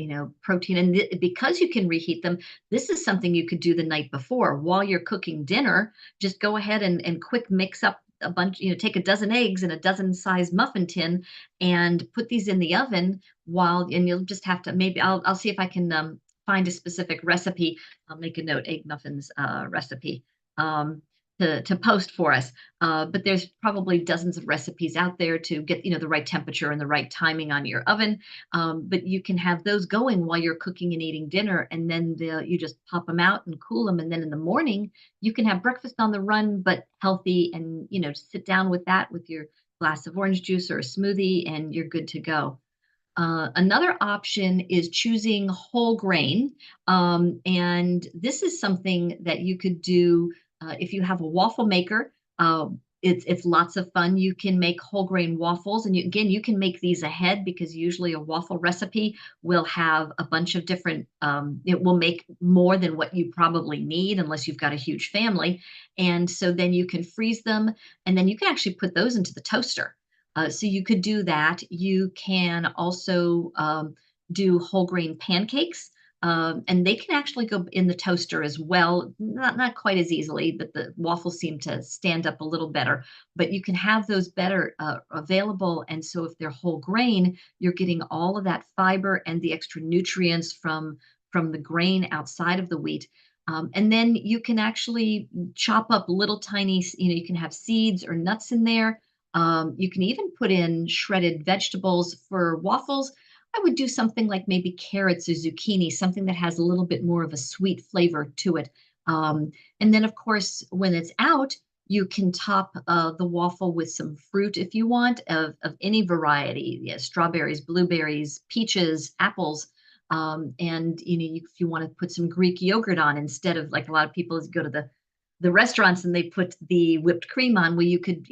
protein. And because you can reheat them, this is something you could do the night before while you're cooking dinner. Just go ahead and quick mix up a bunch, take a dozen eggs in a dozen size muffin tin and put these in the oven and you'll just have to, maybe I'll see if I can find a specific recipe. I'll make a note, egg muffins recipe, to post for us. But there's probably dozens of recipes out there to get, the right temperature and the right timing on your oven. But you can have those going while you're cooking and eating dinner, and then you just pop them out and cool them. And then in the morning, you can have breakfast on the run, but healthy, and, sit down with that with your glass of orange juice or a smoothie, and you're good to go. Another option is choosing whole grain. And this is something that you could do if you have a waffle maker. It's lots of fun. You can make whole grain waffles, and again, you can make these ahead, because usually a waffle recipe will have a bunch of different. It will make more than what you probably need, unless you've got a huge family, and so then you can freeze them, and then you can actually put those into the toaster. So you could do that. You can also do whole grain pancakes, and they can actually go in the toaster as well. Not quite as easily, but the waffles seem to stand up a little better. But you can have those better available. And so if they're whole grain, you're getting all of that fiber and the extra nutrients from the grain outside of the wheat. And then you can actually chop up little tiny, you can have seeds or nuts in there. You can even put in shredded vegetables for waffles. I would do something like maybe carrots or zucchini, something that has a little bit more of a sweet flavor to it. And then, of course, when it's out, you can top the waffle with some fruit if you want, of any variety. Yeah, strawberries, blueberries, peaches, apples. And if you want to put some Greek yogurt on, instead of, like, a lot of people go to the restaurants and they put the whipped cream on, well, you could,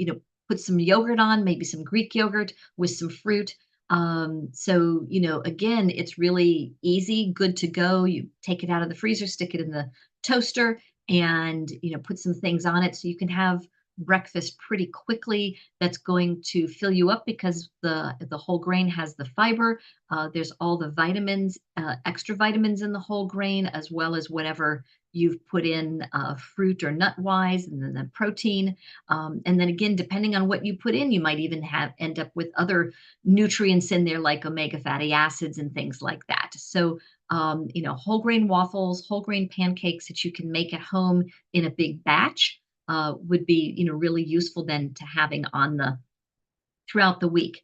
put some yogurt on, maybe some Greek yogurt with some fruit. So, again, it's really easy, good to go. You take it out of the freezer, stick it in the toaster, and, put some things on it, so you can have breakfast pretty quickly. That's going to fill you up, because the whole grain has the fiber. There's all the vitamins, extra vitamins in the whole grain, as well as whatever you've put in fruit or nut wise, and then the protein. And then again, depending on what you put in, you might even end up with other nutrients in there, like omega fatty acids and things like that. So Whole grain waffles, whole grain pancakes that you can make at home in a big batch would be, really useful then to having on the throughout the week.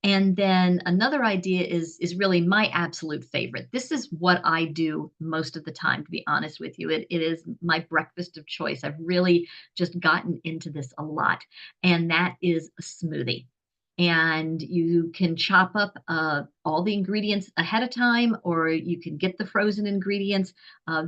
And then another idea is really my absolute favorite. This is what I do most of the time, to be honest with you. It is my breakfast of choice. I've really just gotten into this a lot, and that is a smoothie. And you can chop up all the ingredients ahead of time, or you can get the frozen ingredients.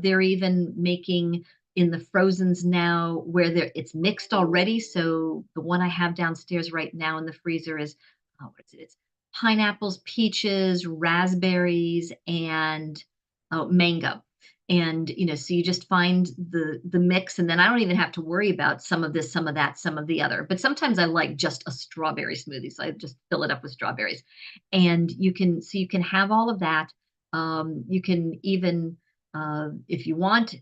They're even making in the frozens now where it's mixed already. So the one I have downstairs right now in the freezer is what is it? It's pineapples, peaches, raspberries, and mango. And so you just find the mix, and then I don't even have to worry about some of this, some of that, some of the other. But sometimes I like just a strawberry smoothie, so I just fill it up with strawberries. And you can have all of that. You can even, if you want,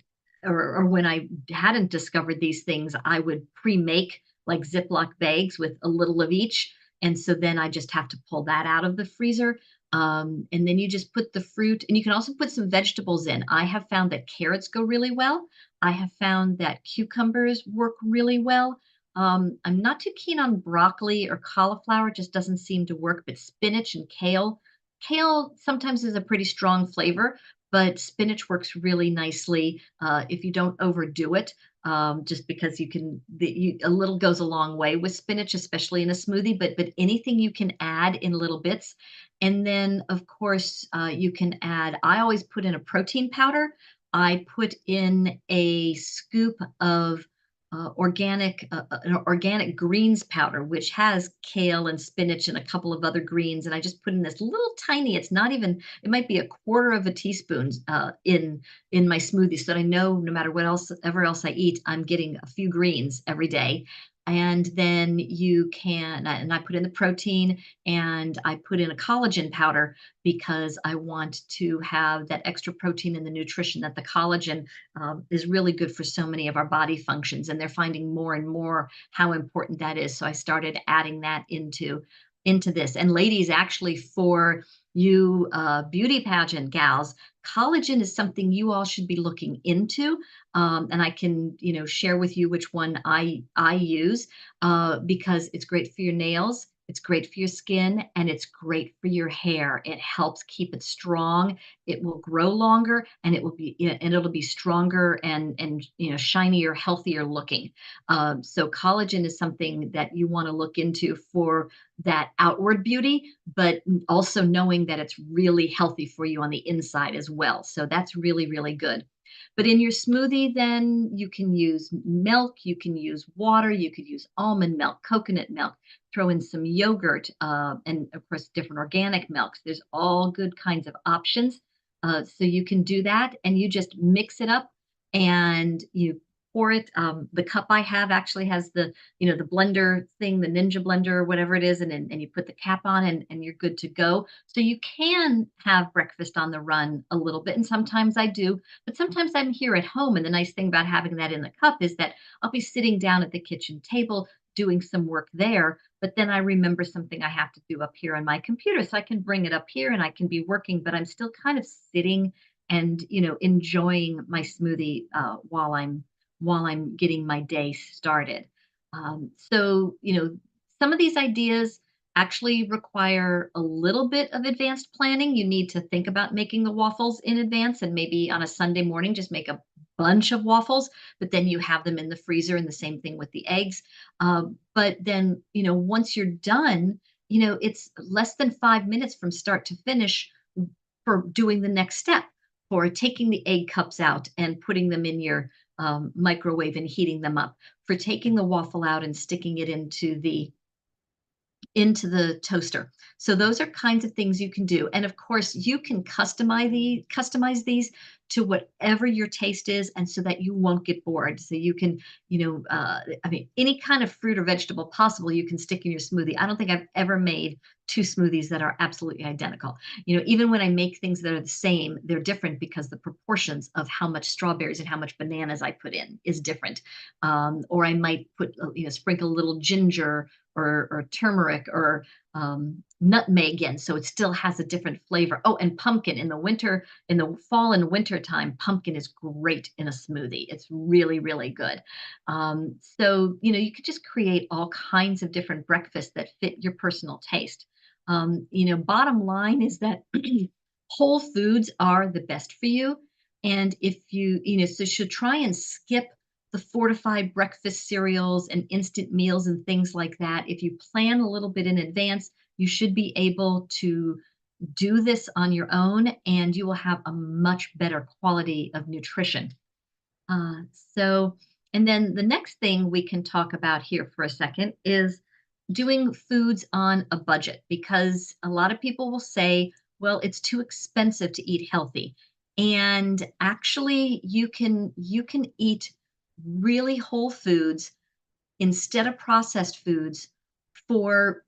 or when I hadn't discovered these things, I would pre-make like Ziploc bags with a little of each. And so then I just have to pull that out of the freezer. And then you just put the fruit, and you can also put some vegetables in. I have found that carrots go really well. I have found that cucumbers work really well. I'm not too keen on broccoli or cauliflower, it just doesn't seem to work, but spinach and kale. Kale sometimes is a pretty strong flavor, but spinach works really nicely if you don't overdo it. Just because a little goes a long way with spinach, especially in a smoothie. But anything you can add in little bits, and then of course you can add. I always put in a protein powder. I put in a scoop of an organic greens powder, which has kale and spinach and a couple of other greens. And I just put in this little tiny, it's not even, it might be a quarter of a teaspoon in my smoothie. So that I know no matter what else, ever else I eat, I'm getting a few greens every day. And then and I put in the protein, and I put in a collagen powder because I want to have that extra protein in the nutrition that the collagen is really good for so many of our body functions, and they're finding more and more how important that is. So I started adding that into this. And ladies, actually, for you beauty pageant gals, collagen is something you all should be looking into. And I can, share with you which one I use because it's great for your nails. It's great for your skin, and it's great for your hair. It helps keep it strong. It will grow longer, and it'll be stronger and shinier, healthier looking. So collagen is something that you want to look into for that outward beauty, but also knowing that it's really healthy for you on the inside as well. So that's really, really good. But in your smoothie, then you can use milk, you can use water, you could use almond milk, coconut milk, throw in some yogurt, and of course, different organic milks. There's all good kinds of options. So you can do that, and you just mix it up and you pour it. The cup I have actually has the blender thing, the Ninja blender or whatever it is, and you put the cap on, and you're good to go. So you can have breakfast on the run a little bit, and sometimes I do, but sometimes I'm here at home. And the nice thing about having that in the cup is that I'll be sitting down at the kitchen table doing some work there, but then I remember something I have to do up here on my computer. So I can bring it up here and I can be working, but I'm still kind of sitting and enjoying my smoothie while I'm getting my day started. So some of these ideas actually require a little bit of advanced planning. You need to think about making the waffles in advance, and maybe on a Sunday morning, just make a bunch of waffles, but then you have them in the freezer, and the same thing with the eggs. But then, once you're done, it's less than 5 minutes from start to finish for doing the next step, for taking the egg cups out and putting them in your microwave and heating them up, for taking the waffle out and sticking it into the toaster. So those are kinds of things you can do. And of course, you can customize these to whatever your taste is, and so that you won't get bored. So you can, any kind of fruit or vegetable possible, you can stick in your smoothie. I don't think I've ever made two smoothies that are absolutely identical. Even when I make things that are the same, they're different because the proportions of how much strawberries and how much bananas I put in is different. Or I might put, sprinkle a little ginger or turmeric or nutmeg in, so it still has a different flavor. Oh, and pumpkin in the winter, in the fall and winter time, pumpkin is great in a smoothie. It's really, really good. So, you could just create all kinds of different breakfasts that fit your personal taste. Bottom line is that whole foods are the best for you. And if so should try and skip the fortified breakfast cereals and instant meals and things like that. If you plan a little bit in advance, you should be able to do this on your own, and you will have a much better quality of nutrition. Uh, so, and then the next thing we can talk about here for a second is doing foods on a budget, because a lot of people will say, well, it's too expensive to eat healthy. And actually, you can eat really whole foods instead of processed foods for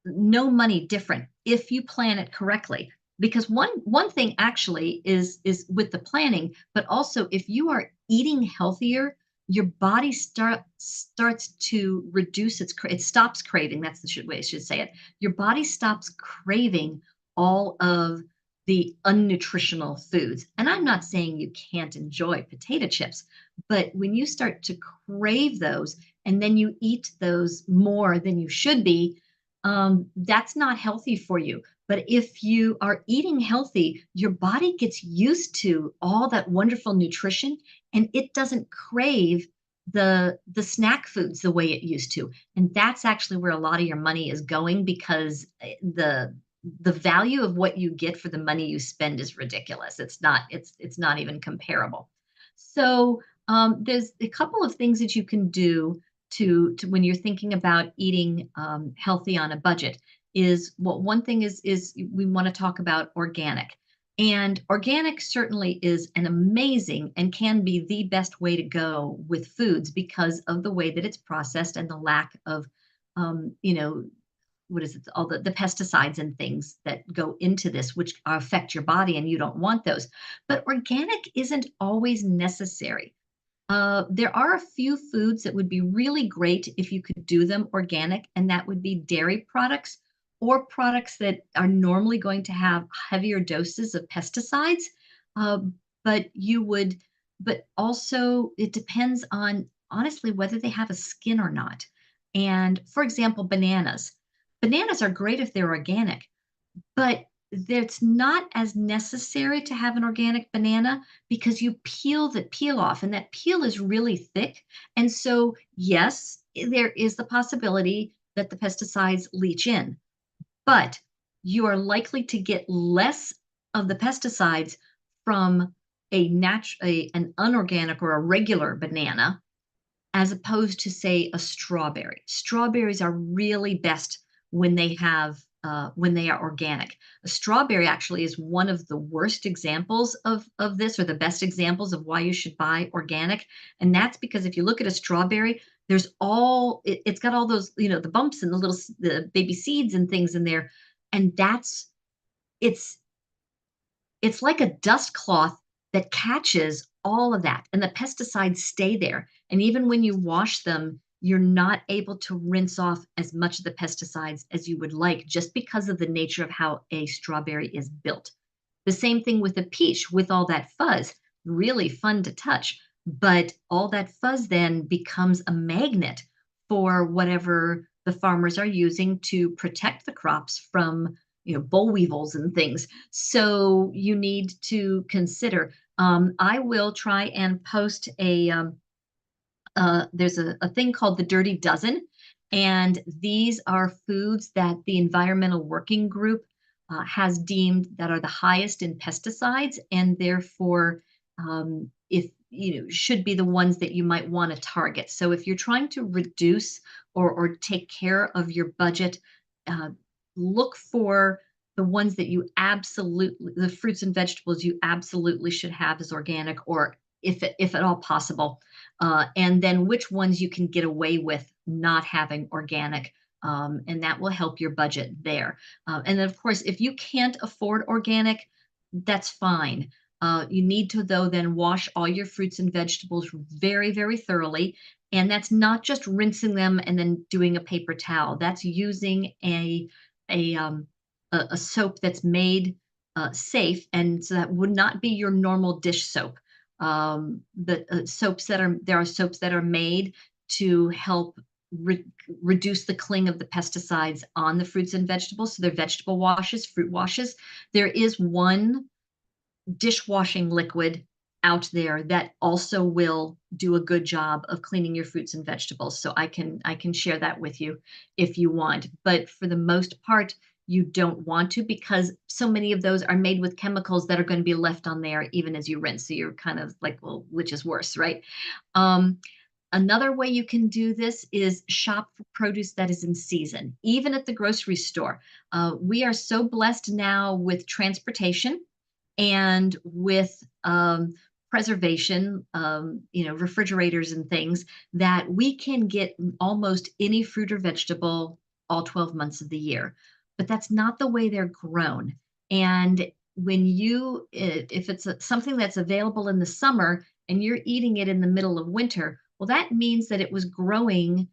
no money different if you plan it correctly. Because one thing actually is with the planning, but also if you are eating healthier, your body starts to reduce it stops craving. That's the way I should say it. Your body stops craving all of the unnutritional foods. And I'm not saying you can't enjoy potato chips, but when you start to crave those and then you eat those more than you should be, that's not healthy for you. But if you are eating healthy, your body gets used to all that wonderful nutrition, and it doesn't crave the snack foods the way it used to. And that's actually where a lot of your money is going, because the value of what you get for the money you spend is ridiculous. It's not even comparable. So there's a couple of things that you can do to when you're thinking about eating healthy on a budget. Is what one thing is we want to talk about organic. And organic certainly is an amazing and can be the best way to go with foods because of the way that it's processed and the lack of um, you know what is it, all the pesticides and things that go into this, which affect your body, and you don't want those. But organic isn't always necessary. There are a few foods that would be really great if you could do them organic, and that would be dairy products or products that are normally going to have heavier doses of pesticides. Uh, but you would, but also it depends on honestly whether they have a skin or not. And for example, bananas. Bananas are great if they're organic, but it's not as necessary to have an organic banana because you peel the peel off, and that peel is really thick. And so, yes, there is the possibility that the pesticides leach in, but you are likely to get less of the pesticides from an unorganic or a regular banana as opposed to, say, a strawberry. Strawberries are really best when they are organic. A strawberry actually is one of the worst examples of this, or the best examples of why you should buy organic. And that's because if you look at a strawberry, it's got all those, the bumps and the baby seeds and things in there. And it's it's like a dust cloth that catches all of that, and the pesticides stay there. And even when you wash them, you're not able to rinse off as much of the pesticides as you would like, just because of the nature of how a strawberry is built. The same thing with a peach, with all that fuzz, really fun to touch. But all that fuzz then becomes a magnet for whatever the farmers are using to protect the crops from, boll weevils and things. So you need to consider. I will try and post there's a thing called the Dirty Dozen, and these are foods that the Environmental Working Group has deemed that are the highest in pesticides, and therefore, if should be the ones that you might want to target. So if you're trying to reduce or take care of your budget, uh, look for the ones that the fruits and vegetables you absolutely should have as organic, or if at all possible, and then which ones you can get away with not having organic, and that will help your budget there. And then, of course, if you can't afford organic, that's fine. You need to, though, then wash all your fruits and vegetables very, very thoroughly. And that's not just rinsing them and then doing a paper towel. That's using a a soap that's made safe, and so that would not be your normal dish soap. But soaps that are there are soaps that are made to help re- reduce the cling of the pesticides on the fruits and vegetables. So they're vegetable washes, fruit washes. There is one dishwashing liquid out there that also will do a good job of cleaning your fruits and vegetables. So I can share that with you if you want. But for the most part, you don't want to, because so many of those are made with chemicals that are going to be left on there even as you rinse. So you're kind of like, well, which is worse, right? Um, Another way you can do this is shop for produce that is in season, even at the grocery store. We are so blessed now with transportation and with preservation, refrigerators and things, that we can get almost any fruit or vegetable all 12 months of the year. But that's not the way they're grown. And when if it's something that's available in the summer and you're eating it in the middle of winter, well, that means that it was growing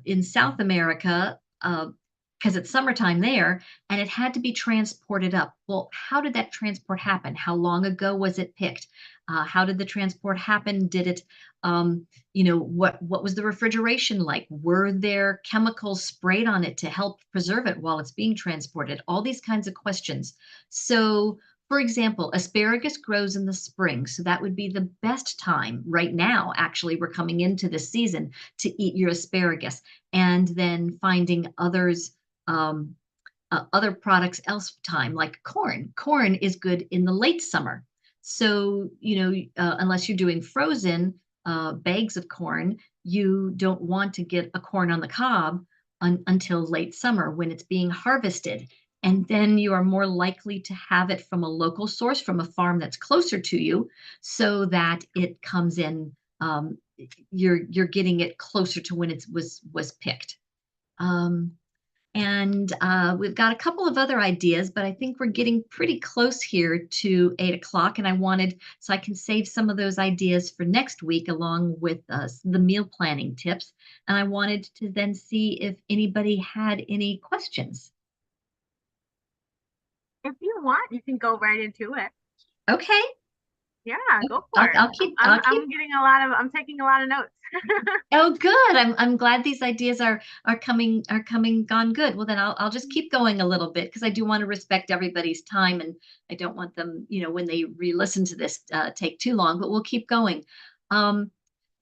in South America because it's summertime there, and it had to be transported up. Well, how did that transport happen? How long ago was it picked? How did the transport happen? Did it, what was the refrigeration like? Were there chemicals sprayed on it to help preserve it while it's being transported? All these kinds of questions. So, for example, asparagus grows in the spring, so that would be the best time right now. Actually, we're coming into the season to eat your asparagus, and then finding other products else time, like corn. Corn is good in the late summer. So, unless you're doing frozen bags of corn, you don't want to get a corn on the cob until late summer when it's being harvested. And then you are more likely to have it from a local source, from a farm that's closer to you, so that it comes in. You're getting it closer to when it was picked. Um, and we've got a couple of other ideas, but I think we're getting pretty close here to 8 o'clock. And so I can save some of those ideas for next week, along with the meal planning tips. And I wanted to then see if anybody had any questions. If you want, you can go right into it. Okay. Yeah, go for it. I'm taking a lot of notes. Oh, good. I'm glad these ideas are coming gone good. Well, then I'll just keep going a little bit, because I do want to respect everybody's time, and I don't want them, when they re-listen to this, take too long. But we'll keep going. Um,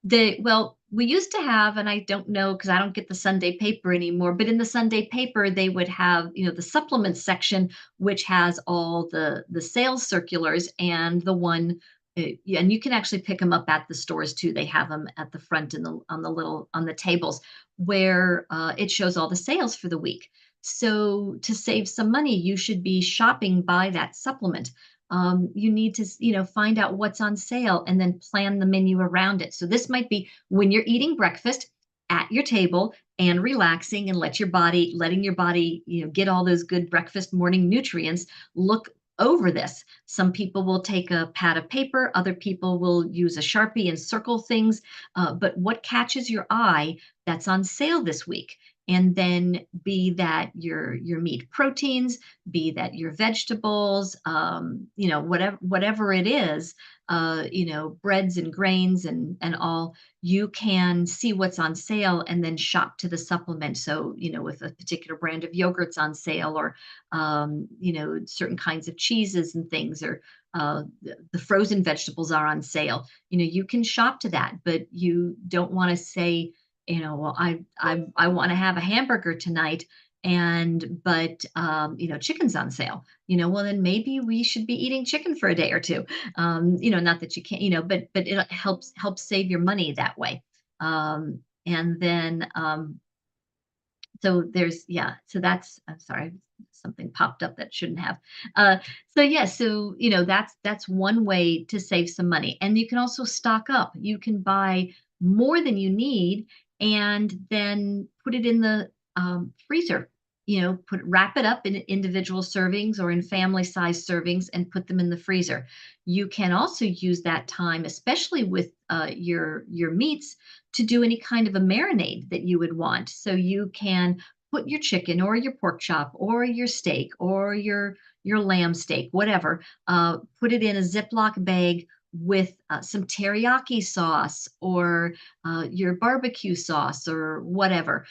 we used to have, and I don't know because I don't get the Sunday paper anymore, but in the Sunday paper they would have, the supplements section, which has all the sales circulars, and the one, yeah, and you can actually pick them up at the stores too. They have them at the front and on the tables, where it shows all the sales for the week. So to save some money, you should be shopping by that supplement. You need to, find out what's on sale and then plan the menu around it. So this might be when you're eating breakfast at your table and relaxing, and letting your body, get all those good breakfast morning nutrients. Look over this. Some people will take a pad of paper, other people will use a Sharpie and circle things. But what catches your eye that's on sale this week? And then, be that your meat proteins, be that your vegetables, whatever it is, breads and grains and all, you can see what's on sale and then shop to the supplement. So, if a particular brand of yogurt's on sale, or certain kinds of cheeses and things, or the frozen vegetables are on sale, you can shop to that. But you don't want to say, well, I want to have a hamburger tonight, but chicken's on sale. Well, then maybe we should be eating chicken for a day or two. Not that you can't, but it helps save your money that way. And then so there's yeah so that's I'm sorry, something popped up that shouldn't have. So yeah, so that's one way to save some money. And you can also stock up. You can buy more than you need, and then put it in the freezer. Wrap it up in individual servings or in family size servings, and put them in the freezer. You can also use that time, especially with your meats, to do any kind of a marinade that you would want. So you can put your chicken or your pork chop or your steak or your lamb steak, whatever, put it in a Ziploc bag with some teriyaki sauce or your barbecue sauce or whatever.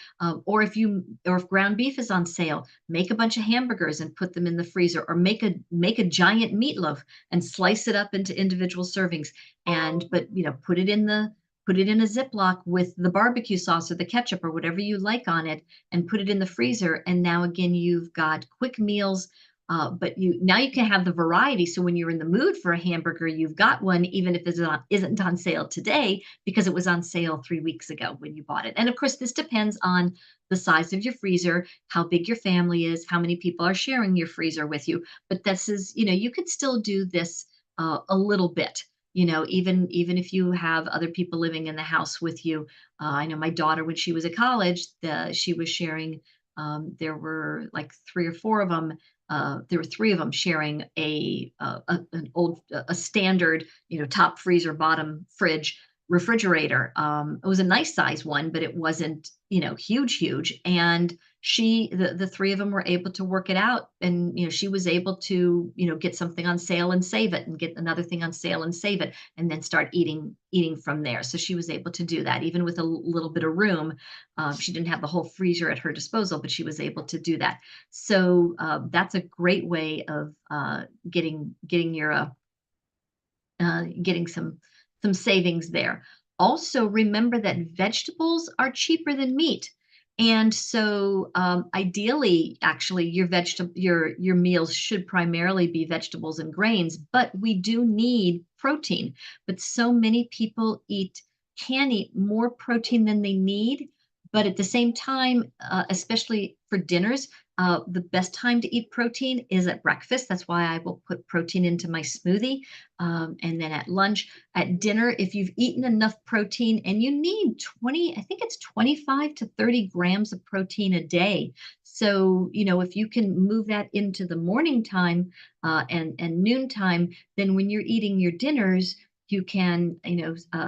Or if ground beef is on sale, make a bunch of hamburgers and put them in the freezer, or make a giant meatloaf and slice it up into individual servings. But put it in a Ziploc with the barbecue sauce or the ketchup or whatever you like on it, and put it in the freezer. And now again, you've got quick meals. But now you can have the variety. So when you're in the mood for a hamburger, you've got one, even if it isn't on sale today because it was on sale 3 weeks ago when you bought it. And of course, this depends on the size of your freezer, how big your family is, how many people are sharing your freezer with you. But this is, you could still do this a little bit. Even if you have other people living in the house with you. I know my daughter, when she was at college, she was sharing. There were like three or four of them. There were three of them sharing a standard, top freezer, bottom fridge refrigerator. It was a nice size one, but it wasn't, huge. And the three of them were able to work it out. And, she was able to, get something on sale and save it, and get another thing on sale and save it, and then start eating from there. So she was able to do that, even with a little bit of room. She didn't have the whole freezer at her disposal, but she was able to do that. So that's a great way of getting some savings there. Also, remember that vegetables are cheaper than meat. And so ideally, actually, your meals should primarily be vegetables and grains, but we do need protein. But so many people can eat more protein than they need. But at the same time, especially for dinners, the best time to eat protein is at breakfast. That's why I will put protein into my smoothie. And then at lunch, at dinner, if you've eaten enough protein, and you need I think it's 25 to 30 grams of protein a day. So, if you can move that into the morning time and noon time, then when you're eating your dinners, you can,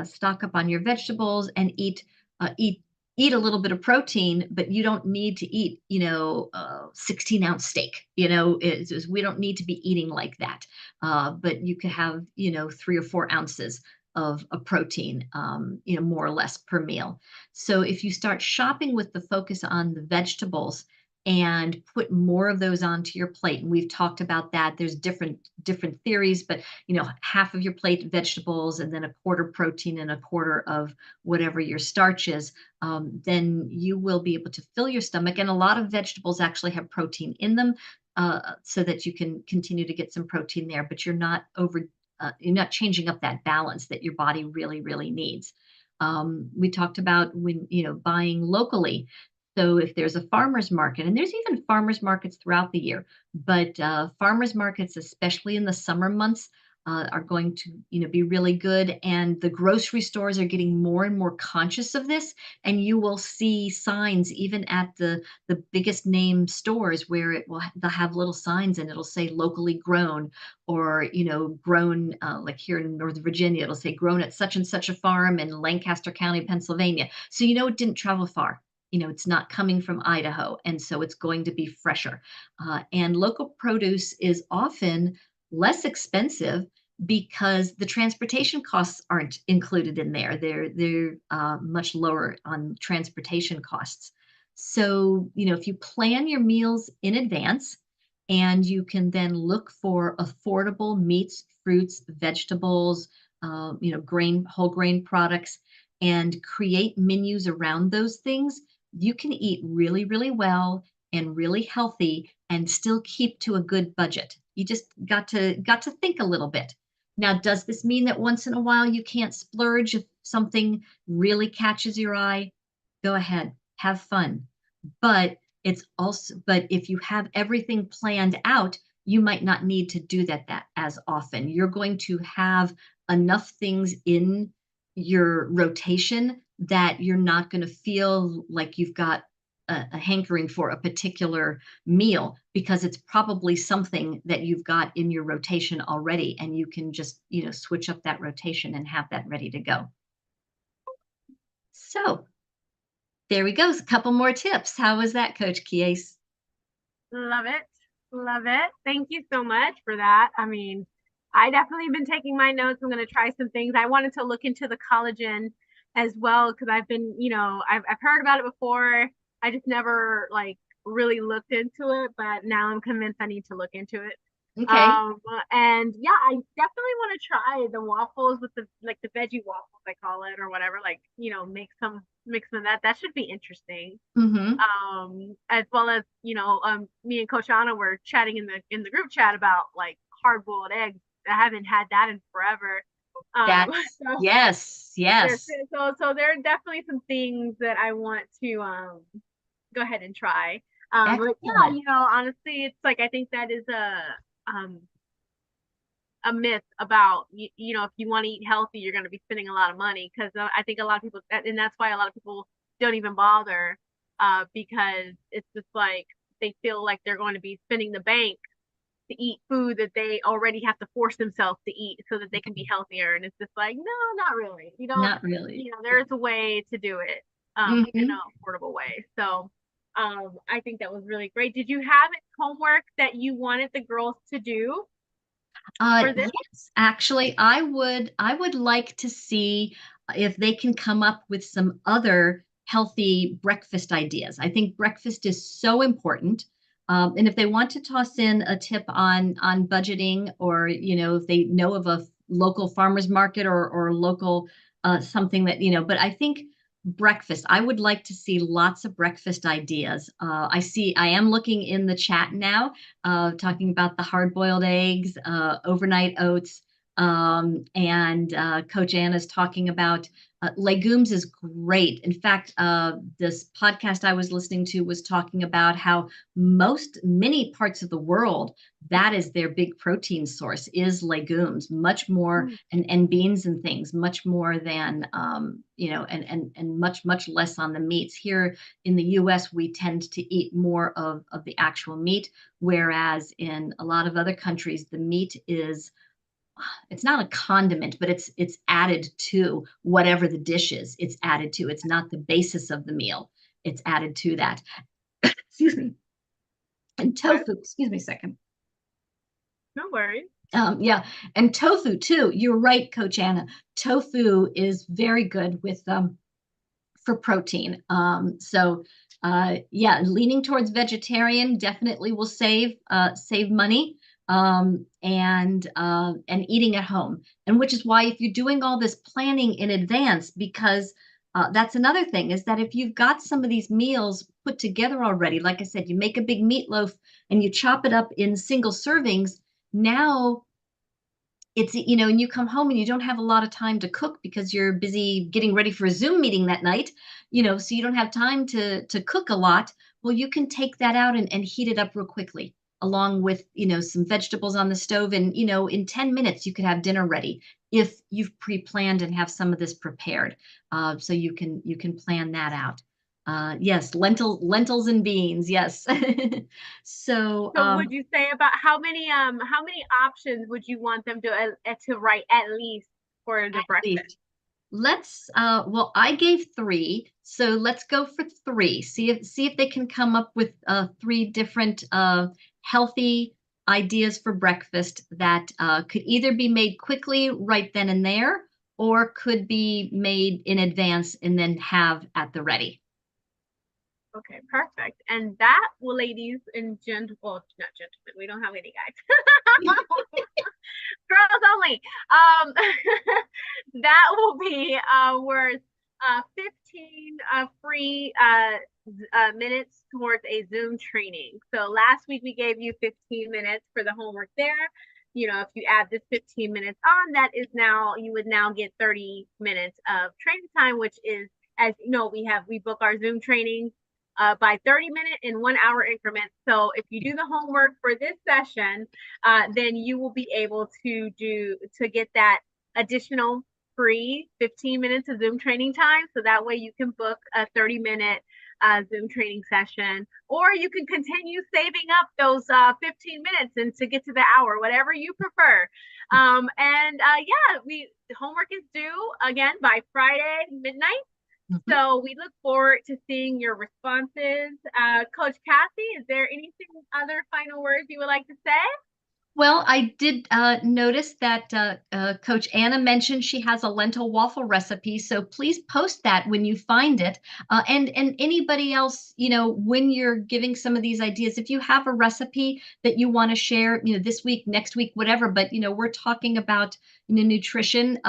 stock up on your vegetables and eat a little bit of protein, but you don't need to eat, 16-ounce steak. We don't need to be eating like that. But you could have, 3 or 4 ounces of protein, more or less per meal. So if you start shopping with the focus on the vegetables and put more of those onto your plate, and we've talked about that. There's different theories, but half of your plate vegetables, and then a quarter protein and a quarter of whatever your starch is. Then you will be able to fill your stomach. And a lot of vegetables actually have protein in them, so that you can continue to get some protein there, but you're not changing up that balance that your body really, really needs. We talked about when, buying locally. So if there's a farmer's market, and there's even farmer's markets throughout the year, but farmer's markets, especially in the summer months, are going to be really good. And the grocery stores are getting more and more conscious of this. And you will see signs even at the biggest name stores where they'll have little signs, and it'll say locally grown, or grown, like here in Northern Virginia, it'll say grown at such and such a farm in Lancaster County, Pennsylvania. So it didn't travel far. It's not coming from Idaho, and so it's going to be fresher. And local produce is often less expensive because the transportation costs aren't included in there. They're much lower on transportation costs. So, if you plan your meals in advance, and you can then look for affordable meats, fruits, vegetables, whole grain products, and create menus around those things, you can eat really, really well and really healthy and still keep to a good budget. You just got to think a little bit. Now, does this mean that once in a while you can't splurge if something really catches your eye? Go ahead, have fun. But if you have everything planned out, you might not need to do that as often. You're going to have enough things in your rotation that you're not going to feel like you've got a hankering for a particular meal, because it's probably something that you've got in your rotation already, and you can just switch up that rotation and have that ready to go. So There we go. A couple more tips. How was that, Coach Kies? Love it. Love it. Thank you so much for that. I mean, I definitely been taking my notes. I'm going to try some things. I wanted to look into the collagen as well because I've been, I've heard about it before. I just never like really looked into it, but now I'm convinced I need to look into it. Okay. Um, and yeah, I definitely want to try the waffles with the veggie waffles, I call it, or whatever, like, make some of that. That should be interesting. Mm-hmm. As well as, me and Coach Anna were chatting in the group chat about like hard boiled eggs. I haven't had that in forever. That's So yes, there's yes. so there are definitely some things that I want to go ahead and try. But yeah, Excellent. honestly, it's like I think that is um a myth about if you want to eat healthy, you're going to be spending a lot of money because I think a lot of people, and that's why a lot of people don't even bother, because it's just like they feel like they're going to be spending the bank to eat food that they already have to force themselves to eat so that they can be healthier, and it's just like, no, not really. You don't. Not really. There's a way to do it, in an Hmm. affordable way. So I think that was really great. Did you have homework that you wanted the girls to do for this? Yes, actually, I would like to see if they can come up with some other healthy breakfast ideas. I think breakfast is so important. And if they want to toss in a tip on budgeting, or if they know of a local farmers market, or local something that, but I think breakfast, I would like to see lots of breakfast ideas. I am looking in the chat now, talking about the hard-boiled eggs, overnight oats, and Coach Anna's talking about legumes is great. In fact, this podcast I was listening to was talking about how many parts of the world, that is their big protein source, is legumes, much more, Mm. and beans and things, much more than and much less on the meats. Here in the U.S., we tend to eat more of the actual meat, whereas in a lot of other countries, the meat is, it's not a condiment, but it's added to whatever the dish is. It's added to. It's not the basis of the meal. It's added to that. Excuse me. And Okay, tofu. Excuse me a second. no worries. Yeah, and tofu too. You're right, Coach Anna. Tofu is very good with for protein. Yeah, leaning towards vegetarian definitely will save money, and eating at home. And which is why, if you're doing all this planning in advance, because that's another thing, is that if you've got some of these meals put together already, like I said, you make a big meatloaf and you chop it up in single servings. Now it's, and you come home and you don't have a lot of time to cook because you're busy getting ready for a Zoom meeting that night, so you don't have time to cook a lot. Well, you can take that out and heat it up real quickly, along with, some vegetables on the stove, and in 10 minutes you could have dinner ready if you've pre-planned and have some of this prepared. So you can plan that out. Yes, lentils and beans, yes. So So would you say about how many options would you want them to write at least for the at breakfast? least, well, I gave three, so let's go for three. See if they can come up with three different healthy ideas for breakfast that could either be made quickly right then and there, or could be made in advance and then have at the ready. Okay, perfect. And that, well, ladies and gentlemen, well, not gentlemen, we don't have any guys. Girls only. Um, that will be worth 15 free minutes towards a Zoom training. So last week we gave you 15 minutes for the homework there. If you add this 15 minutes on, that is now, you would now get 30 minutes of training time, which is, as you know, we book our Zoom training by 30-minute and 1 hour increments. So if you do the homework for this session, then you will be able to get that additional free 15 minutes of Zoom training time. So that way you can book a 30-minute Zoom training session, or you can continue saving up those 15 minutes and to get to the hour, whatever you prefer. And yeah, homework is due again by Friday midnight. Mhm. So we look forward to seeing your responses. Coach Kathy, is there anything other final words you would like to say? Well, I did notice that Coach Anna mentioned she has a lentil waffle recipe, so please post that when you find it. And anybody else, when you're giving some of these ideas, if you have a recipe that you want to share, this week, next week, whatever. But we're talking about nutrition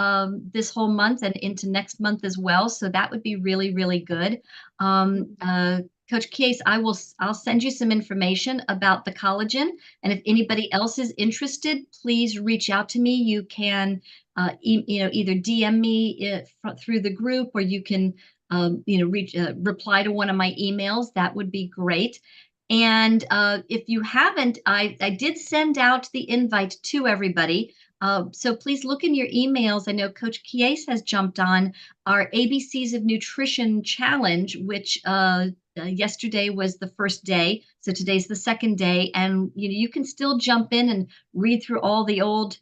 this whole month and into next month as well, so that would be really, really good. Coach Case, I'll send you some information about the collagen. And if anybody else is interested, please reach out to me. You can, either DM me through the group, or you can, reply to one of my emails. That would be great. And if you haven't, I did send out the invite to everybody. So please look in your emails. I know Coach Kies has jumped on our ABCs of Nutrition Challenge, which yesterday was the first day, so today's the second day, and you can still jump in and read through all the old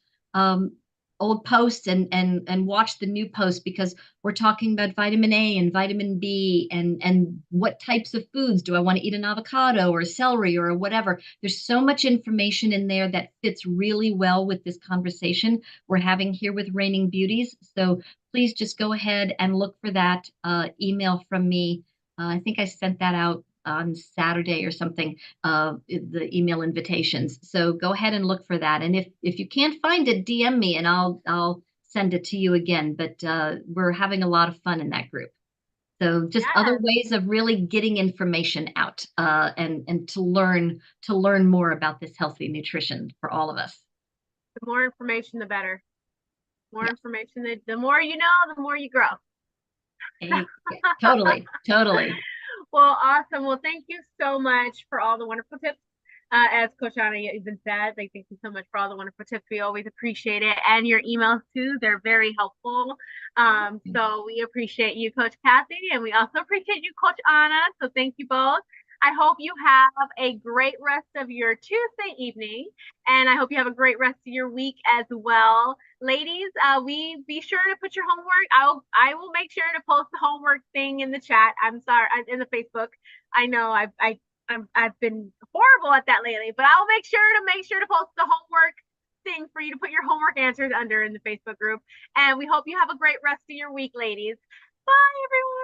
posts and watch the new posts, because we're talking about vitamin A and vitamin B and what types of foods. Do I want to eat an avocado or celery or whatever? There's so much information in there that fits really well with this conversation we're having here with Reigning Beauties. So please just go ahead and look for that email from me. I think I sent that out on Saturday or something, the email invitations. So go ahead and look for that. And if you can't find it, DM me and I'll send it to you again. But we're having a lot of fun in that group. So just other Yes, ways of really getting information out, and to learn more about this healthy nutrition for all of us. the more information, the better. More Yeah. information, the more you know, the more you grow. Yeah, totally, totally. Well, awesome. Well, thank you so much for all the wonderful tips. As Coach Anna even said, like, thank you so much for all the wonderful tips. We always appreciate it. And your emails too. They're very helpful. So we appreciate you, Coach Kathy, and we also appreciate you, Coach Anna. So thank you both. I hope you have a great rest of your Tuesday evening, and I hope you have a great rest of your week as well. Ladies, we be sure to put your homework. I will make sure to post the homework thing in the chat. I'm sorry, in the Facebook. I know I've been horrible at that lately, but I'll make sure to post the homework thing for you to put your homework answers under in the Facebook group. And we hope you have a great rest of your week, ladies. Bye, everyone.